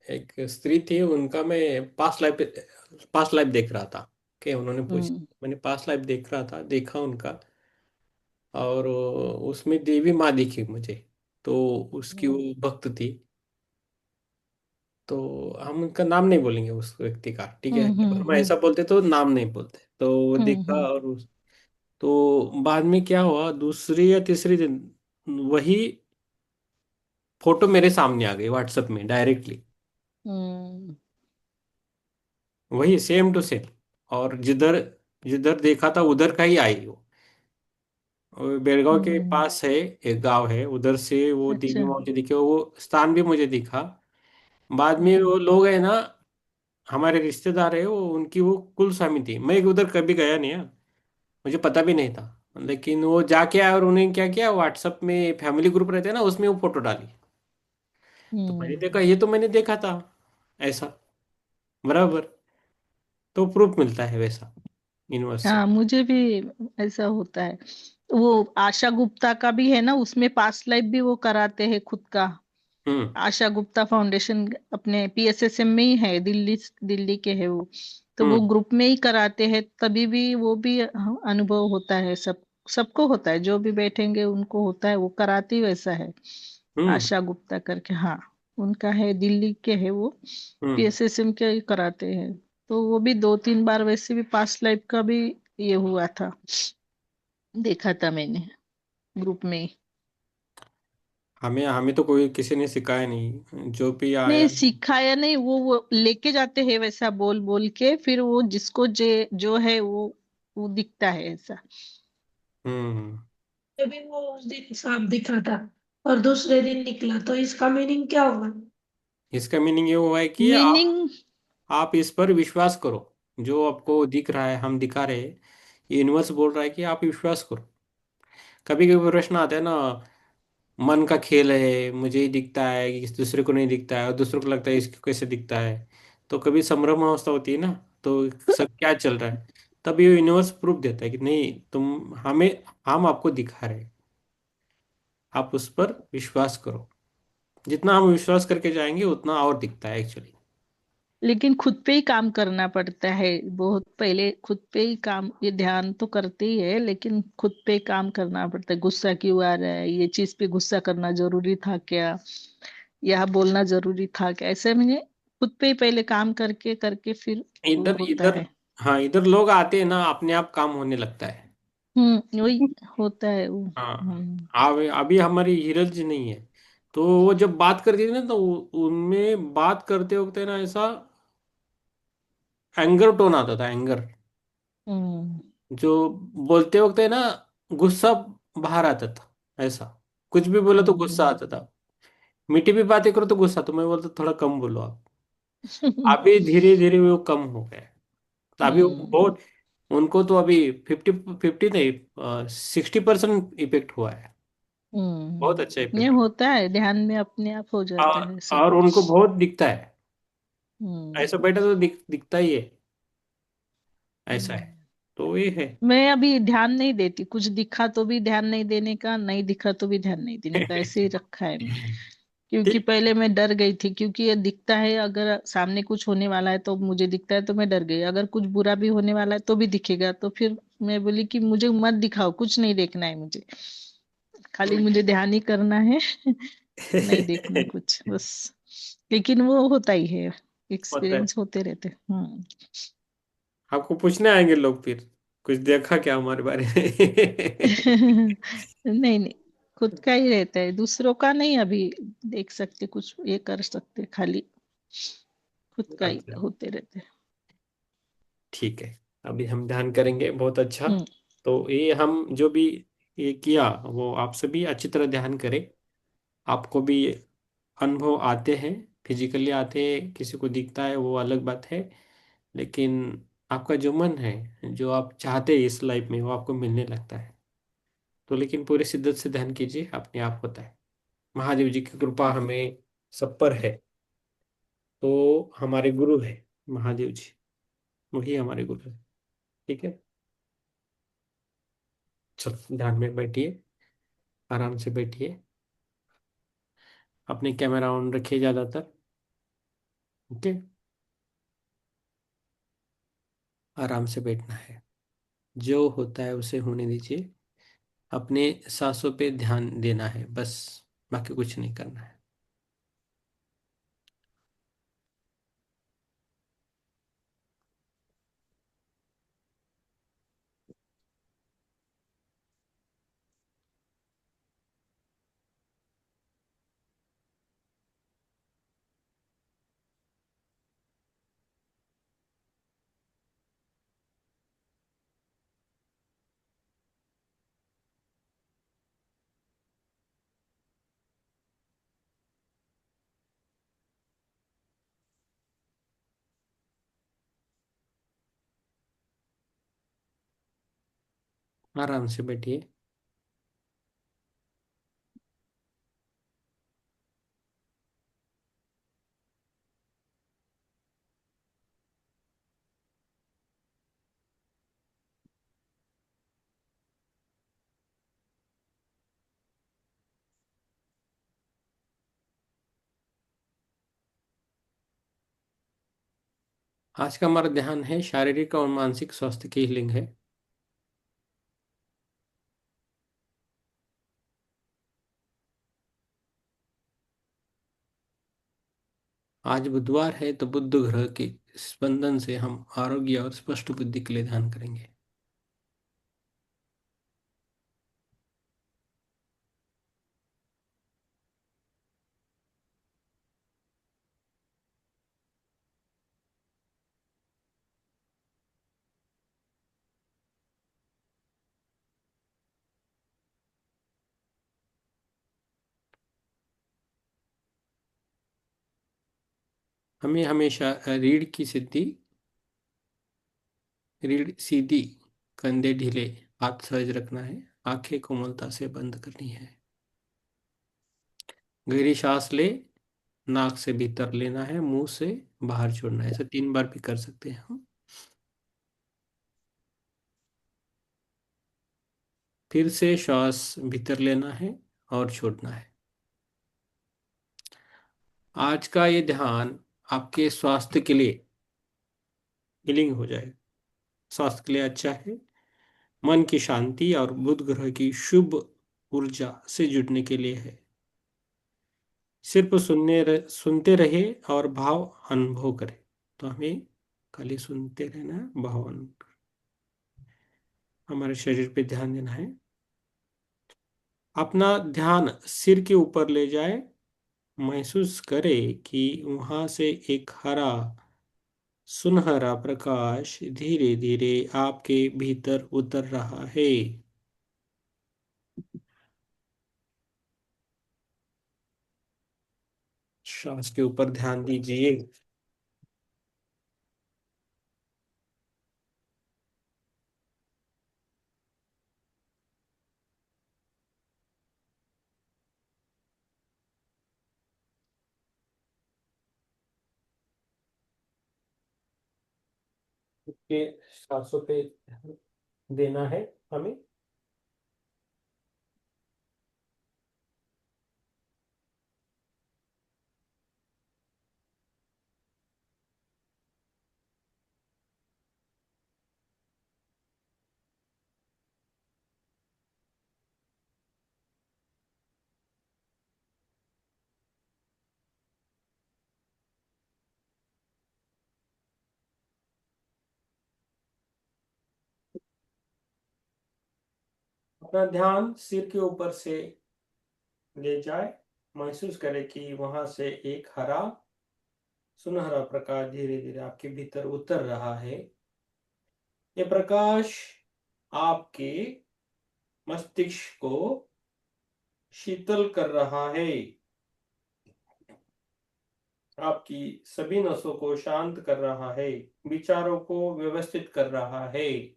एक स्त्री थी, उनका मैं पास्ट लाइफ देख रहा था। कि उन्होंने पूछा, हम्म मैंने पास्ट लाइफ देख रहा था, देखा उनका। और उसमें देवी माँ दिखी मुझे। तो उसकी वो हम्म भक्त थी। तो हम उनका नाम नहीं बोलेंगे उस व्यक्ति का, ठीक है? हम्म हम्म हम हम्म ऐसा बोलते तो नाम नहीं बोलते। तो वो देखा, हम्म और तो बाद में क्या हुआ, दूसरी या तीसरी दिन वही फोटो मेरे सामने आ गई व्हाट्सएप में डायरेक्टली। हम्म वही सेम टू सेम। और जिधर जिधर देखा था उधर का ही आई वो। और बेलगांव के हम्म, पास है, एक गांव है, उधर से वो देवी अच्छा। माँ मुझे दिखे, वो स्थान भी मुझे दिखा। बाद में हम्म वो लोग है ना, हमारे रिश्तेदार है वो, उनकी वो कुल स्वामी थी। मैं उधर कभी गया नहीं है, मुझे पता भी नहीं था। लेकिन वो जाके आया, और उन्हें क्या किया, व्हाट्सएप में फैमिली ग्रुप रहते हैं ना, उसमें वो फोटो डाली। तो मैंने हम्म देखा, ये तो मैंने देखा था ऐसा, बराबर। तो प्रूफ मिलता है वैसा यूनिवर्स से। हाँ, मुझे भी ऐसा होता है। वो आशा गुप्ता का भी है ना, उसमें पास्ट लाइफ भी वो कराते हैं खुद का। हम्म। आशा गुप्ता फाउंडेशन अपने पीएसएसएम में ही है, दिल्ली दिल्ली के है वो। तो वो हम्म। ग्रुप में ही कराते हैं, तभी भी वो भी अनुभव होता है, सबको होता है, जो भी बैठेंगे उनको होता है, वो कराती वैसा है। हम्म। आशा गुप्ता करके, हाँ, उनका है, दिल्ली के है वो, हम्म। पीएसएसएम के ही कराते हैं। तो वो भी 2-3 बार वैसे भी पास्ट लाइफ का भी ये हुआ था, देखा था मैंने ग्रुप में ही। हमें हमें तो कोई किसी ने सिखाया नहीं, जो भी आया। नहीं सिखाया नहीं, वो लेके जाते हैं वैसा बोल बोल के, फिर वो जिसको जो है वो दिखता है ऐसा। हम्म। भी वो उस दिन सांप दिखा था और दूसरे दिन निकला, तो इसका मीनिंग क्या होगा? इसका मीनिंग ये हुआ है कि मीनिंग। आप इस पर विश्वास करो। जो आपको दिख रहा है, हम दिखा रहे हैं, ये यूनिवर्स बोल रहा है कि आप विश्वास करो। कभी कभी प्रश्न आता है ना, मन का खेल है, मुझे ही दिखता है कि दूसरे को नहीं दिखता है, और दूसरे को लगता है इसको कैसे दिखता है। तो कभी संभ्रम अवस्था होती है ना, तो सब क्या चल रहा है, तब ये यूनिवर्स प्रूफ देता है कि नहीं, तुम हमें, हम आपको दिखा रहे हैं, आप उस पर विश्वास करो। जितना हम विश्वास करके जाएंगे उतना और दिखता है एक्चुअली। लेकिन खुद पे ही काम करना पड़ता है, बहुत पहले खुद पे ही काम, ये ध्यान तो करते ही है, लेकिन खुद पे काम करना पड़ता है। गुस्सा क्यों आ रहा है, ये चीज पे गुस्सा करना जरूरी था क्या, यह बोलना जरूरी था क्या, ऐसे मुझे खुद पे ही पहले काम करके करके फिर वो इधर होता इधर है। हाँ, इधर लोग आते हैं ना, अपने आप काम होने लगता है। वही होता है वो। हाँ, अभी अभी हमारी हीरज जी नहीं है, तो वो जब बात करती थी ना, तो उनमें बात करते वक्त है ना, ऐसा एंगर टोन आता था, एंगर। हम्म जो बोलते वक्त है ना, गुस्सा बाहर आता था, ऐसा। कुछ भी बोलो तो गुस्सा हम्म आता था। मीठी भी बातें करो तो गुस्सा, तो मैं बोलता थोड़ा कम बोलो आप। अभी धीरे धीरे वो कम हो गया है। तो अभी वो हम्म बहुत, उनको तो अभी 50-50 नहीं, 60% इफेक्ट हुआ है। बहुत अच्छा ये इफेक्ट। होता है, ध्यान में अपने आप हो जाता है सब। और उनको बहुत दिखता है। हम्म ऐसा बैठा तो दिखता ही है, ऐसा है। हम्म। तो ये है। मैं अभी ध्यान नहीं देती, कुछ दिखा तो भी ध्यान नहीं देने का, नहीं दिखा तो भी ध्यान नहीं देने का, ऐसे ही रखा है मैंने। क्योंकि ठीक। पहले मैं डर गई थी, क्योंकि ये दिखता है, अगर सामने कुछ होने वाला है तो मुझे दिखता है तो मैं डर गई, अगर कुछ बुरा भी होने वाला है तो भी दिखेगा, तो फिर मैं बोली कि मुझे मत दिखाओ, कुछ नहीं देखना है मुझे, खाली मुझे ध्यान ही करना है। नहीं देखना कुछ बस। लेकिन वो होता ही है, होता है। एक्सपीरियंस होते रहते। आपको पूछने आएंगे लोग फिर, कुछ देखा क्या हमारे बारे में? नहीं नहीं, खुद का ही रहता है, दूसरों का नहीं अभी देख सकते, कुछ ये कर सकते, खाली खुद का ही अच्छा, होते रहते। ठीक है। अभी हम ध्यान करेंगे, बहुत अच्छा। हम्म तो ये हम जो भी ये किया, वो आप सभी अच्छी तरह ध्यान करें। आपको भी अनुभव आते हैं, फिजिकली आते हैं, किसी को दिखता है वो अलग बात है। लेकिन आपका जो मन है, जो आप चाहते हैं इस लाइफ में, वो आपको मिलने लगता है। तो लेकिन पूरे शिद्दत से ध्यान कीजिए, अपने आप होता है। महादेव जी की कृपा हमें सब पर है। तो हमारे गुरु है महादेव जी, वही हमारे गुरु है। ठीक है। चलो, ध्यान में बैठिए, आराम से बैठिए। अपने कैमरा ऑन रखिए ज़्यादातर। ओके। आराम से बैठना है, जो होता है उसे होने दीजिए। अपने सांसों पे ध्यान देना है बस, बाकी कुछ नहीं करना है। आराम से बैठिए। आज का हमारा ध्यान है शारीरिक और मानसिक स्वास्थ्य की हीलिंग है। आज बुधवार है, तो बुध ग्रह के स्पंदन से हम आरोग्य और स्पष्ट बुद्धि के लिए ध्यान करेंगे। हमें हमेशा रीढ़ की सिद्धि, रीढ़ सीधी, कंधे ढीले, हाथ सहज रखना है। आंखें कोमलता से बंद करनी है। गहरी सांस ले, नाक से भीतर लेना है, मुंह से बाहर छोड़ना है। ऐसे 3 बार भी कर सकते हैं हम। फिर से श्वास भीतर लेना है और छोड़ना है। आज का ये ध्यान आपके स्वास्थ्य के लिए हीलिंग हो जाए, स्वास्थ्य के लिए अच्छा है। मन की शांति और बुध ग्रह की शुभ ऊर्जा से जुड़ने के लिए है। सिर्फ सुनते रहे और भाव अनुभव करें। तो हमें खाली सुनते रहना है, भाव अनुभव। हमारे शरीर पे ध्यान देना है। अपना ध्यान सिर के ऊपर ले जाए। महसूस करे कि वहां से एक हरा सुनहरा प्रकाश धीरे धीरे आपके भीतर उतर रहा है। श्वास के ऊपर ध्यान दीजिए। के सांसों पे ध्यान देना है हमें। अपना ध्यान सिर के ऊपर से ले जाए। महसूस करें कि वहां से एक हरा सुनहरा प्रकाश धीरे धीरे आपके भीतर उतर रहा है। ये प्रकाश आपके मस्तिष्क को शीतल कर रहा है। आपकी सभी नसों को शांत कर रहा है। विचारों को व्यवस्थित कर रहा है।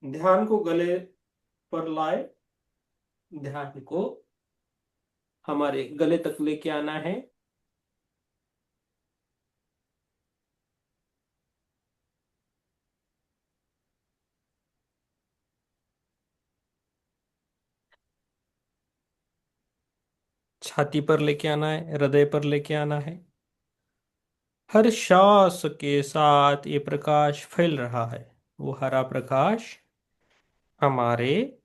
ध्यान को गले पर लाए। ध्यान को हमारे गले तक लेके आना है। छाती पर लेके आना है, हृदय पर लेके आना है। हर श्वास के साथ ये प्रकाश फैल रहा है। वो हरा प्रकाश हमारे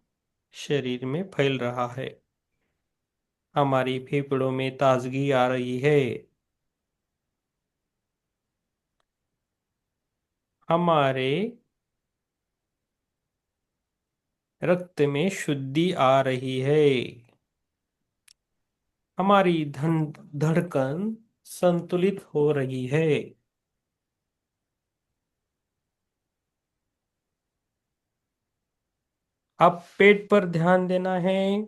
शरीर में फैल रहा है। हमारी फेफड़ों में ताजगी आ रही है। हमारे रक्त में शुद्धि आ रही है। हमारी धड़कन संतुलित हो रही है। अब पेट पर ध्यान देना है।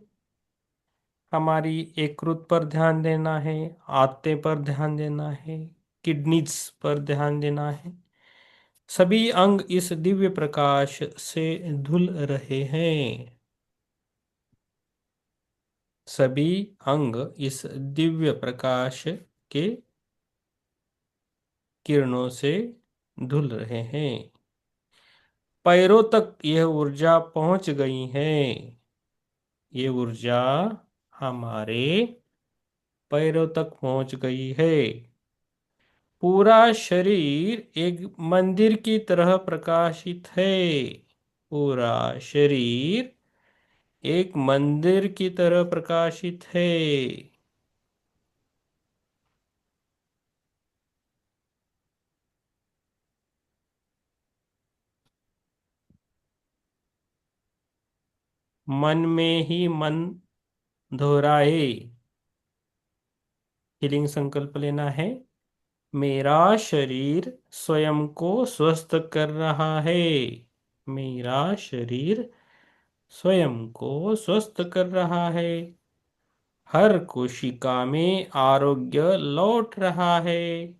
हमारी यकृत पर ध्यान देना है। आंतें पर ध्यान देना है। किडनीज पर ध्यान देना है। सभी अंग इस दिव्य प्रकाश से धुल रहे हैं। सभी अंग इस दिव्य प्रकाश के किरणों से धुल रहे हैं। पैरों तक यह ऊर्जा पहुंच गई है। ये ऊर्जा हमारे पैरों तक पहुंच गई है। पूरा शरीर एक मंदिर की तरह प्रकाशित है। पूरा शरीर एक मंदिर की तरह प्रकाशित है। मन में ही मन दोहराए। हीलिंग संकल्प लेना है। मेरा शरीर स्वयं को स्वस्थ कर रहा है। मेरा शरीर स्वयं को स्वस्थ कर रहा है। हर कोशिका में आरोग्य लौट रहा है।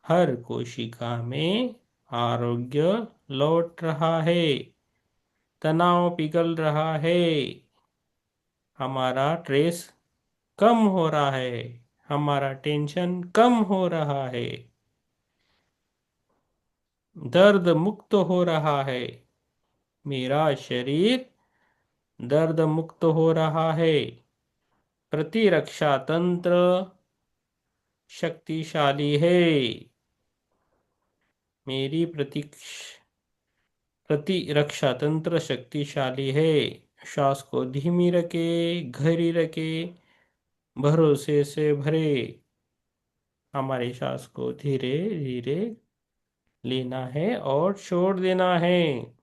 हर कोशिका में आरोग्य लौट रहा है। तनाव पिघल रहा है। हमारा स्ट्रेस कम हो रहा है। हमारा टेंशन कम हो रहा है। दर्द मुक्त हो रहा है। मेरा शरीर दर्द मुक्त हो रहा है। प्रतिरक्षा तंत्र शक्तिशाली है। मेरी प्रतिरक्षा तंत्र शक्तिशाली है। श्वास को धीमी रखे, गहरी रखे, भरोसे से भरे। हमारी श्वास को धीरे धीरे लेना है और छोड़ देना है।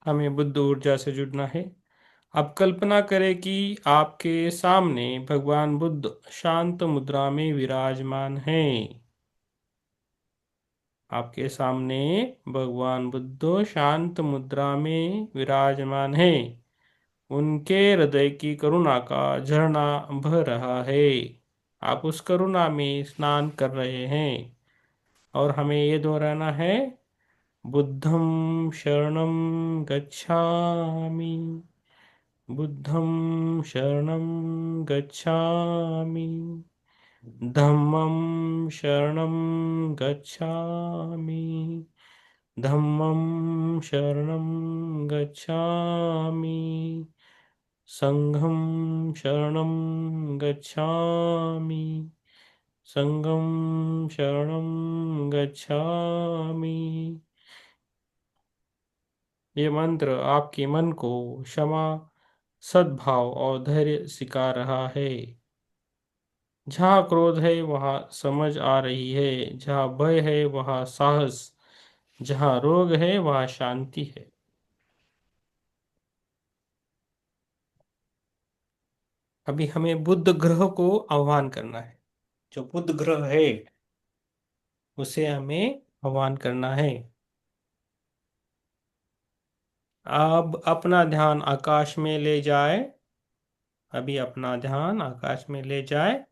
हमें बुद्ध ऊर्जा से जुड़ना है। अब कल्पना करें कि आपके सामने भगवान बुद्ध शांत मुद्रा में विराजमान हैं। आपके सामने भगवान बुद्ध शांत मुद्रा में विराजमान हैं। उनके हृदय की करुणा का झरना बह रहा है। आप उस करुणा में स्नान कर रहे हैं और हमें ये दोहराना है, बुद्धं शरणं गच्छामि, बुद्धं शरणं गच्छामि, धम्मं शरणं गच्छामि, धम्मं शरणं गच्छामि, संघं शरणं गच्छामि, संघं शरणं गच्छामि। ये मंत्र आपके मन को क्षमा, सद्भाव और धैर्य सिखा रहा है। जहाँ क्रोध है वहाँ समझ आ रही है, जहाँ भय है वहाँ साहस, जहाँ रोग है वहाँ शांति है। अभी हमें बुध ग्रह को आह्वान करना है। जो बुध ग्रह है उसे हमें आह्वान करना है। अब अपना ध्यान आकाश में ले जाए। अभी अपना ध्यान आकाश में ले जाए।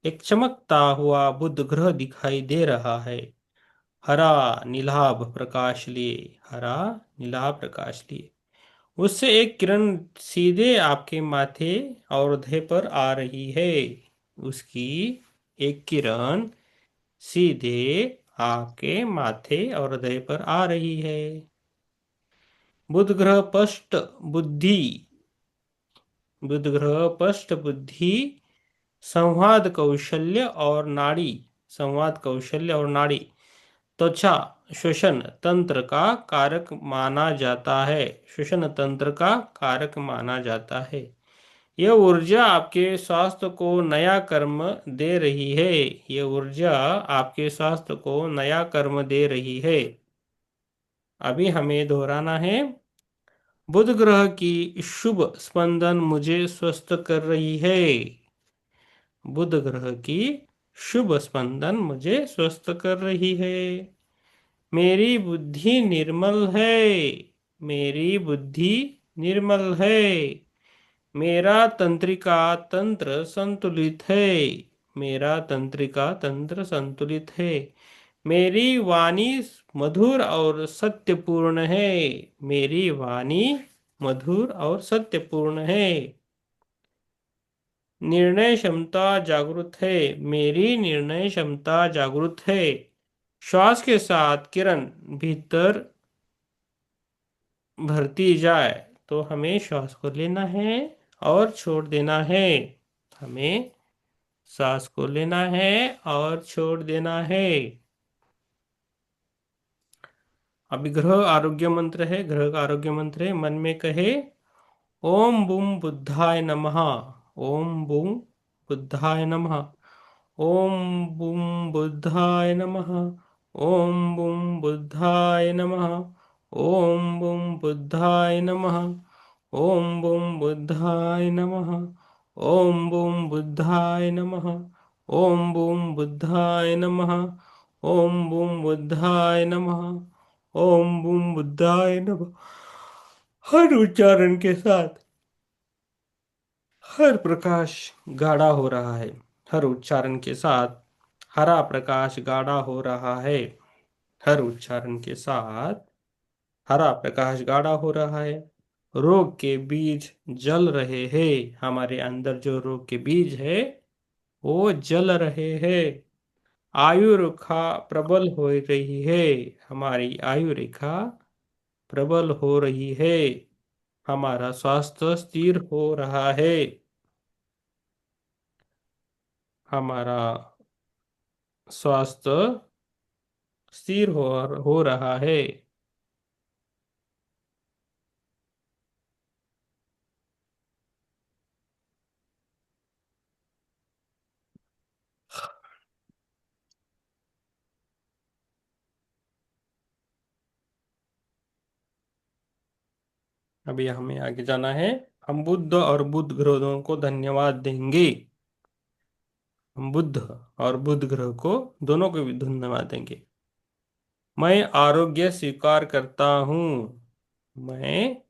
एक चमकता हुआ बुध ग्रह दिखाई दे रहा है। हरा नीलाभ प्रकाश लिए, हरा नीलाभ प्रकाश लिए। उससे एक किरण सीधे आपके माथे और हृदय पर आ रही है। उसकी एक किरण सीधे आपके माथे और हृदय पर आ रही है। बुध ग्रह स्पष्ट बुद्धि, संवाद कौशल्य और नाड़ी त्वचा श्वसन तंत्र का कारक माना जाता है। श्वसन तंत्र का कारक माना जाता है। यह ऊर्जा आपके स्वास्थ्य को नया कर्म दे रही है। यह ऊर्जा आपके स्वास्थ्य को नया कर्म दे रही है। अभी हमें दोहराना है, बुध ग्रह की शुभ स्पंदन मुझे स्वस्थ कर रही है। बुध ग्रह की शुभ स्पंदन मुझे स्वस्थ कर रही है। मेरी बुद्धि निर्मल है। मेरी बुद्धि निर्मल है। मेरा तंत्रिका तंत्र संतुलित है। मेरा तंत्रिका तंत्र संतुलित है। मेरी वाणी मधुर और सत्यपूर्ण है। मेरी वाणी मधुर और सत्यपूर्ण है। निर्णय क्षमता जागृत है। मेरी निर्णय क्षमता जागृत है। श्वास के साथ किरण भीतर भरती जाए तो हमें श्वास को लेना है और छोड़ देना है। हमें सांस को लेना है और छोड़ देना है। अभी ग्रह आरोग्य मंत्र है। ग्रह का आरोग्य मंत्र है। मन में कहे, ओम बूम बुद्धाय नमः। ओम बूम बुद्धाय नमः। ओम बूम बुद्धाय नमः। ओम बूम बुद्धाय नमः। ओम बूम बुद्धाय नमः। ओम बूम बुद्धाय नमः। ओम बूम बुद्धाय नमः। ओम बूम बुद्धाय नमः। ओम बूम बुद्धाय नमः। ओम बूम बुद्धाय नमः। हर उच्चारण के साथ हर प्रकाश गाढ़ा हो रहा है। हर उच्चारण के साथ हरा प्रकाश गाढ़ा हो रहा है। हर उच्चारण के साथ हरा प्रकाश गाढ़ा हो रहा है। रोग के बीज जल रहे हैं। हमारे अंदर जो रोग के बीज है वो जल रहे हैं। आयु रेखा प्रबल हो रही है। हमारी आयु रेखा प्रबल हो रही है। हमारा स्वास्थ्य स्थिर हो रहा है। हमारा स्वास्थ्य स्थिर हो रहा है। अभी हमें आगे जाना है। हम बुद्ध और बुध ग्रहों को धन्यवाद देंगे। हम बुद्ध और बुध ग्रह को दोनों को भी धन्यवाद देंगे। मैं आरोग्य स्वीकार करता हूँ। मैं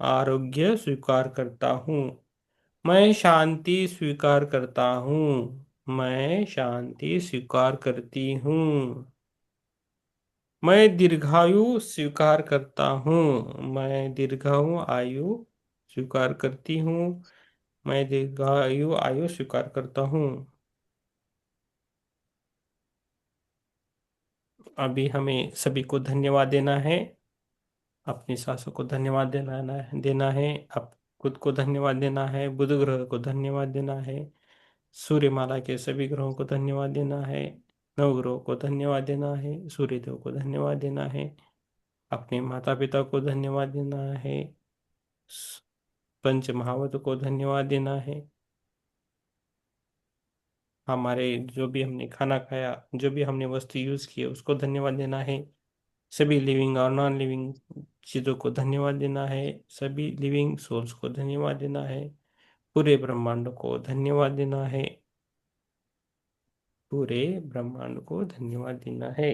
आरोग्य स्वीकार करता हूँ। मैं शांति स्वीकार करता हूँ। मैं शांति स्वीकार करती हूँ। मैं दीर्घायु स्वीकार करता हूँ। मैं दीर्घायु आयु स्वीकार करती हूँ। मैं दीर्घायु आयु स्वीकार करता हूँ। अभी हमें सभी को धन्यवाद देना है। अपनी सासों को धन्यवाद देना है। अब खुद को धन्यवाद देना है। बुध ग्रह को धन्यवाद देना है। सूर्यमाला के सभी ग्रहों को धन्यवाद देना है। नवग्रहों को धन्यवाद देना है। सूर्यदेव को धन्यवाद देना है। अपने माता पिता को धन्यवाद देना है। पंच महावत को धन्यवाद देना है। हमारे जो भी हमने खाना खाया, जो भी हमने वस्तु यूज की है, उसको धन्यवाद देना है। सभी लिविंग और नॉन लिविंग चीजों को धन्यवाद देना है। सभी लिविंग सोल्स को धन्यवाद देना है। पूरे ब्रह्मांड को धन्यवाद देना है। पूरे ब्रह्मांड को धन्यवाद देना है।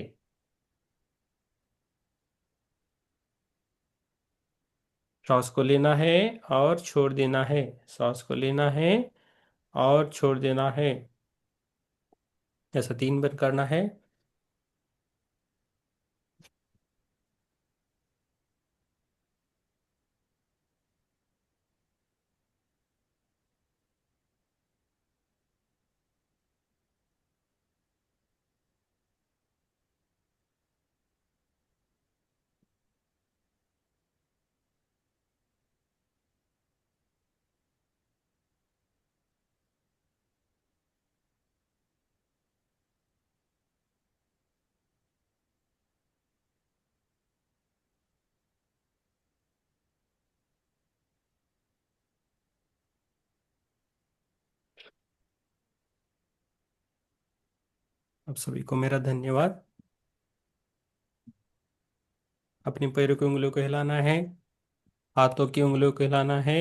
श्वास को लेना है और छोड़ देना है। श्वास को लेना है और छोड़ देना है। ऐसा 3 बार करना है। अब सभी को मेरा धन्यवाद। अपनी पैरों की उंगलियों को हिलाना है। हाथों की उंगलियों को हिलाना है।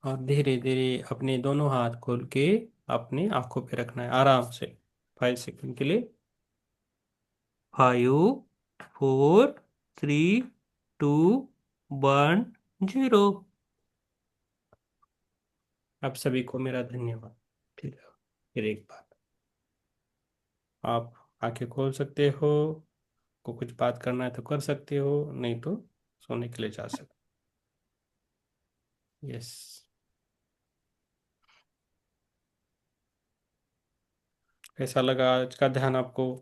और धीरे धीरे अपने दोनों हाथ खोल के अपनी आंखों पे रखना है आराम से 5 सेकंड के लिए। 5, 4, 3, 2, 1, 0। आप सभी को मेरा धन्यवाद। फिर एक बार आप आंखें खोल सकते हो। को कुछ बात करना है तो कर सकते हो, नहीं तो सोने के लिए जा सकते। यस। कैसा लगा आज का ध्यान आपको?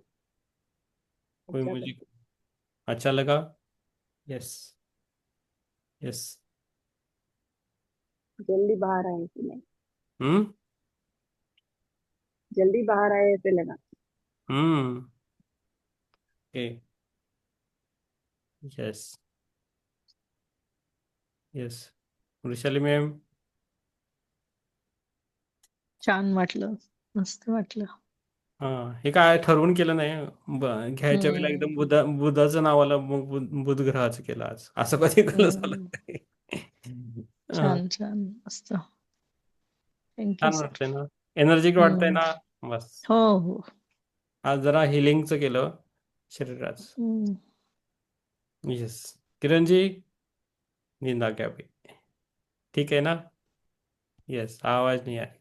कोई अच्छा था। म्यूजिक अच्छा लगा? यस। यस। जल्दी बाहर आए कि नहीं? हम्म। जल्दी बाहर आए ऐसे लगा। Hmm. Okay. Yes. Yes. Vrushali ma'am. छान वाटलं, मस्त वाटलं. हा, हे काय ठरवून केलं नाही. घ्यायच्या वेळेला हम्म एकदम बुधाचं नाव आलं, मग बुध ग्रहाचं केलं आज, असं कधी केलं झालं हम्म नाही. हा, छान छान मस्त. थँक्यू छान सर. वाटतंय ना? एनर्जिक वाटतंय हम्म ना? बस. हो हो. आज जरा हिलिंगचं केलं शरीराचं. हम्म. यस. किरणजी, नींद आ गया अभी. ठीक है ना? यस, आवाज नहीं आ रही.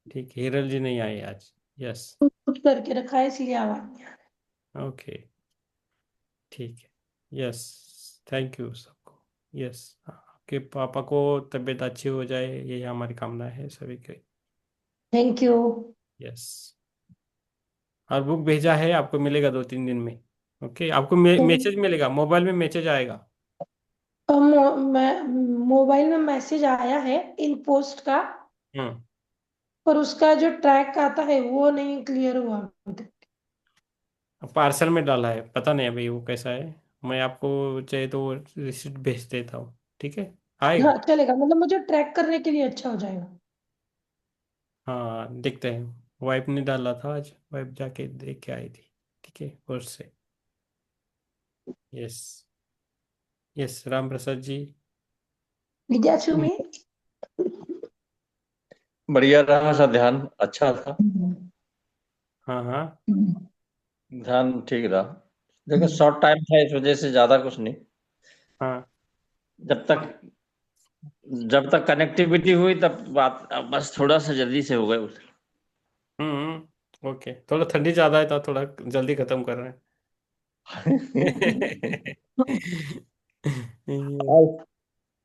ठीक है, हिरल जी नहीं आए आज. यस. कुछ करके रखा है इसलिए आवाज नहीं आ रही। ओके, ठीक है। यस, थैंक यू सबको। यस, आपके पापा को तबीयत अच्छी हो जाए, यही हमारी कामना है सभी की। Thank you. यस, और बुक भेजा है, आपको मिलेगा 2-3 दिन में। ओके, आपको मैसेज मिलेगा, मोबाइल में मैसेज आएगा। मोबाइल में मैसेज आया है इन पोस्ट का, हम्म। पर उसका जो ट्रैक आता है वो नहीं क्लियर हुआ अभी तक। पार्सल में डाला है, पता नहीं अभी वो कैसा है। मैं आपको चाहे तो वो रिसिप्ट भेज देता हूँ, ठीक है, आएगा। हाँ चलेगा, मतलब मुझे ट्रैक करने के लिए अच्छा हो जाएगा। हाँ, देखते हैं। वाइफ ने डाला था आज, वाइफ जाके देख के आई थी, ठीक है, और से। Yes, yes, Ram Prasad ji. विद्यार्थी में बढ़िया रहा, सा ध्यान अच्छा था। हाँ, हाँ, ध्यान ठीक रहा। देखो शॉर्ट टाइम था, इस वजह से ज्यादा कुछ नहीं। हाँ। जब तक जब तक कनेक्टिविटी हुई तब बात, अब बस थोड़ा सा जल्दी से हो गए उसे। ओके, थोड़ा ठंडी ज्यादा है तो थोड़ा जल्दी खत्म कर रहे हैं। और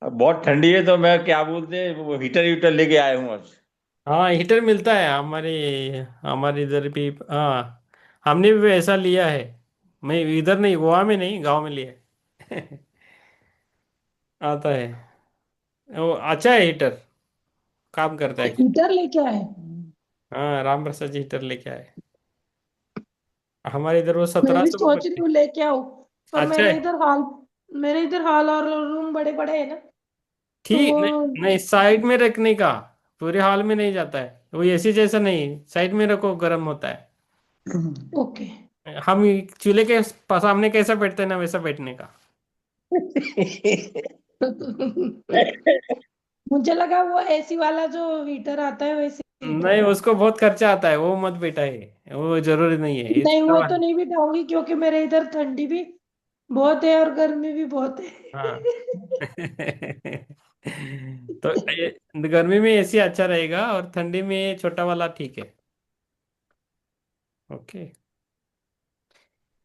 बहुत ठंडी है तो मैं क्या बोलते हैं, वो हीटर वीटर लेके आया हूँ आज। हाँ, हीटर मिलता है हमारे हमारे इधर भी। हाँ, हमने भी ऐसा लिया है। मैं इधर नहीं, गोवा में नहीं, गांव में लिया है। आता है, वो अच्छा है हीटर, काम करता है। हीटर लेके आए। हाँ, राम प्रसाद जी हीटर लेके आए। हमारे इधर वो मैं सत्रह भी सौ सोच रही हूँ लेके आऊँ, पर अच्छा है, मेरे इधर हॉल और रूम बड़े बड़े है ना, तो ठीक। नहीं, वो। नहीं, साइड में रखने का, पूरे हॉल में नहीं जाता है वो, एसी जैसा नहीं, साइड में रखो, गर्म होता है। ओके। हम चूल्हे के सामने कैसा बैठते हैं ना, वैसा बैठने का। मुझे लगा वो एसी वाला जो हीटर आता है वैसे हीटर नहीं, है। उसको बहुत खर्चा आता है, वो मत बेटा है, वो जरूरी नहीं है, ये नहीं छोटा वो तो वाला। नहीं बिठाऊंगी, क्योंकि मेरे इधर ठंडी भी बहुत है और गर्मी भी बहुत है। हाँ। तो गर्मी में एसी अच्छा रहेगा, और ठंडी में छोटा वाला ठीक है। ओके।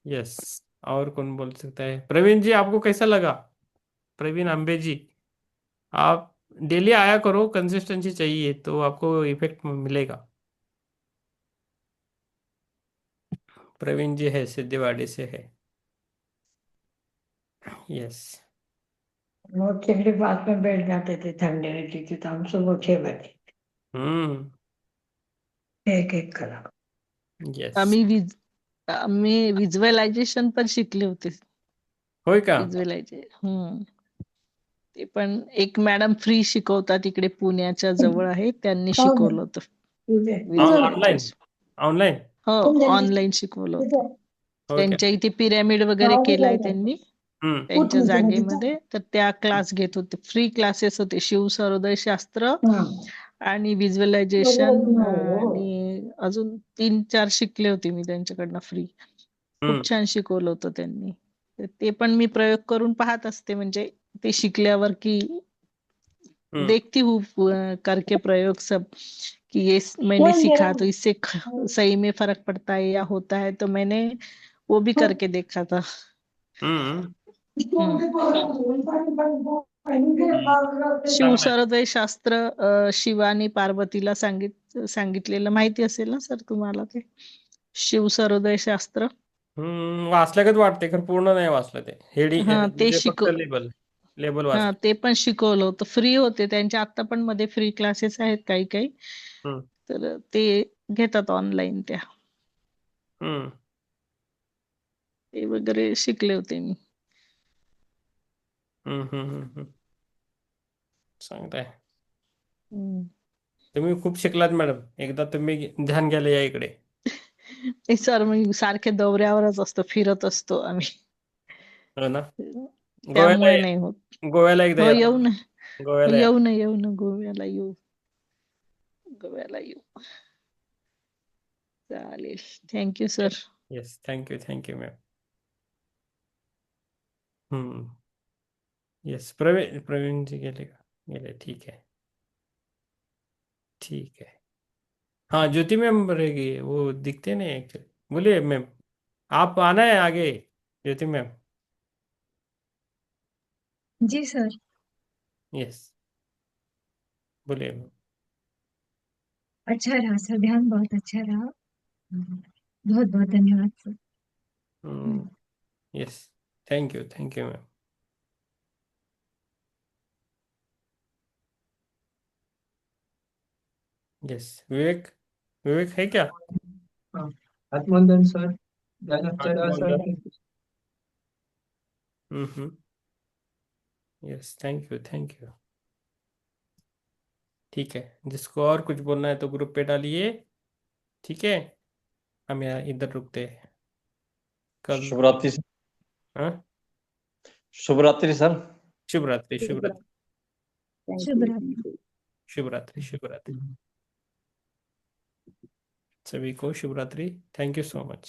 यस, और कौन बोल सकता है? प्रवीण जी, आपको कैसा लगा? प्रवीण अम्बे जी, आप डेली आया करो, कंसिस्टेंसी चाहिए तो आपको इफेक्ट मिलेगा। प्रवीण जी है, सिद्धेवाड़ी से है। यस। वो चिल्ली पास में बैठ जाते थे, ठंडी रहती थी तो हम सुबह 6 बजे हम्म। एक एक करा। यस। आम्ही विज्युअलायझेशन पण शिकले होते. होय का? विज्युअलायझेशन ते पण एक मॅडम फ्री शिकवतात, इकडे पुण्याच्या जवळ आहे, त्यांनी कौन है? शिकवलं होतं तुझे ऑनलाइन? विज्युअलायझेशन. ऑनलाइन? हो, कौन जल्दी ऑनलाईन शिकवलं होतं. तुझे हो क्या? त्यांच्या इथे पिरॅमिड वगैरे आवाज केलाय नहीं त्यांनी हम्म। उठ त्यांच्या नीचे नीचे जागेमध्ये, तर त्या क्लास घेत होते, फ्री क्लासेस होते, शिव सर्वोदय शास्त्र हाँ आणि मेरे को विज्युअलायझेशन, सुना हो। आणि अजून 3-4 शिकले होते मी त्यांच्याकडनं फ्री. हम्म। खूप छान शिकवलं होतं त्यांनी. तर ते पण मी प्रयोग करून पाहत असते, म्हणजे ते शिकल्यावर की हम्म। देखती हूँ करके प्रयोग सब, कि ये मैंने कौन सीखा तो जरा इससे सही में फर्क पड़ता है या होता है, तो मैंने वो भी करके देखा था. हम्म। हम्म. हम्म। शिव चांगलं आहे. सर्वोदय शास्त्र, शिवानी पार्वतीला सांगितलेलं माहिती असेल ना सर तुम्हाला ते? शिव सर्वोदय शास्त्र. वाचल्यागत वाटते, खरं पूर्ण नाही वाचलं ते, हेडी हा ते म्हणजे फक्त लेबल लेबल हा वाचलं. ते पण शिकवलं होतं, फ्री होते त्यांच्या, आता पण मध्ये फ्री क्लासेस आहेत काही काही, हम्म. तर ते घेतात ऑनलाईन त्या, हम्म. ते वगैरे शिकले होते मी. हम्म. हम्म. हम्म. चांगलं आहे. हम्म. तुम्ही खूप शिकलात मॅडम, एकदा तुम्ही ध्यान घ्यायला या इकडे. ते सर मी सारखे दौऱ्यावरच असतो, फिरत असतो आम्ही, हो ना? गोव्याला त्यामुळे नाही होत. गोव्याला एकदा हो या येऊ ना, तुम्ही. गोव्याला या. येऊ ना, गोव्याला येऊ. चालेल, thank you sir. Yes, thank you, thank you ma'am. Hmm. Yes, Praveen ji गेले का? गेले, ठीक आहे, ठीक आहे. हाँ, ज्योति मैम रहेगी, वो दिखते नहीं एक्चुअली। बोलिए मैम, आप आना है आगे, ज्योति मैम। जी सर। यस, बोलिए मैम। अच्छा रहा सर, ध्यान बहुत अच्छा रहा। बहुत बहुत धन्यवाद sir. Yes, thank you ma'am. Yes, Vivek, Vivek है क्या? हाँ, आत्मवंदन सर, धनश्चरा sir. Hmm. Yes, thank you. ठीक है, जिसको और कुछ बोलना है तो ग्रुप पे डालिए। ठीक है, हम यहाँ इधर रुकते हैं कल। शुभ रात्रि सर। हाँ, शुभ रात्रि सर। शुभ रात्रि, शुभ रात्रि, थैंक शुभ यू, रात्रि। Thank you. शुभ रात्रि, शुभ रात्रि। सभी को शुभ रात्रि। Thank you so much.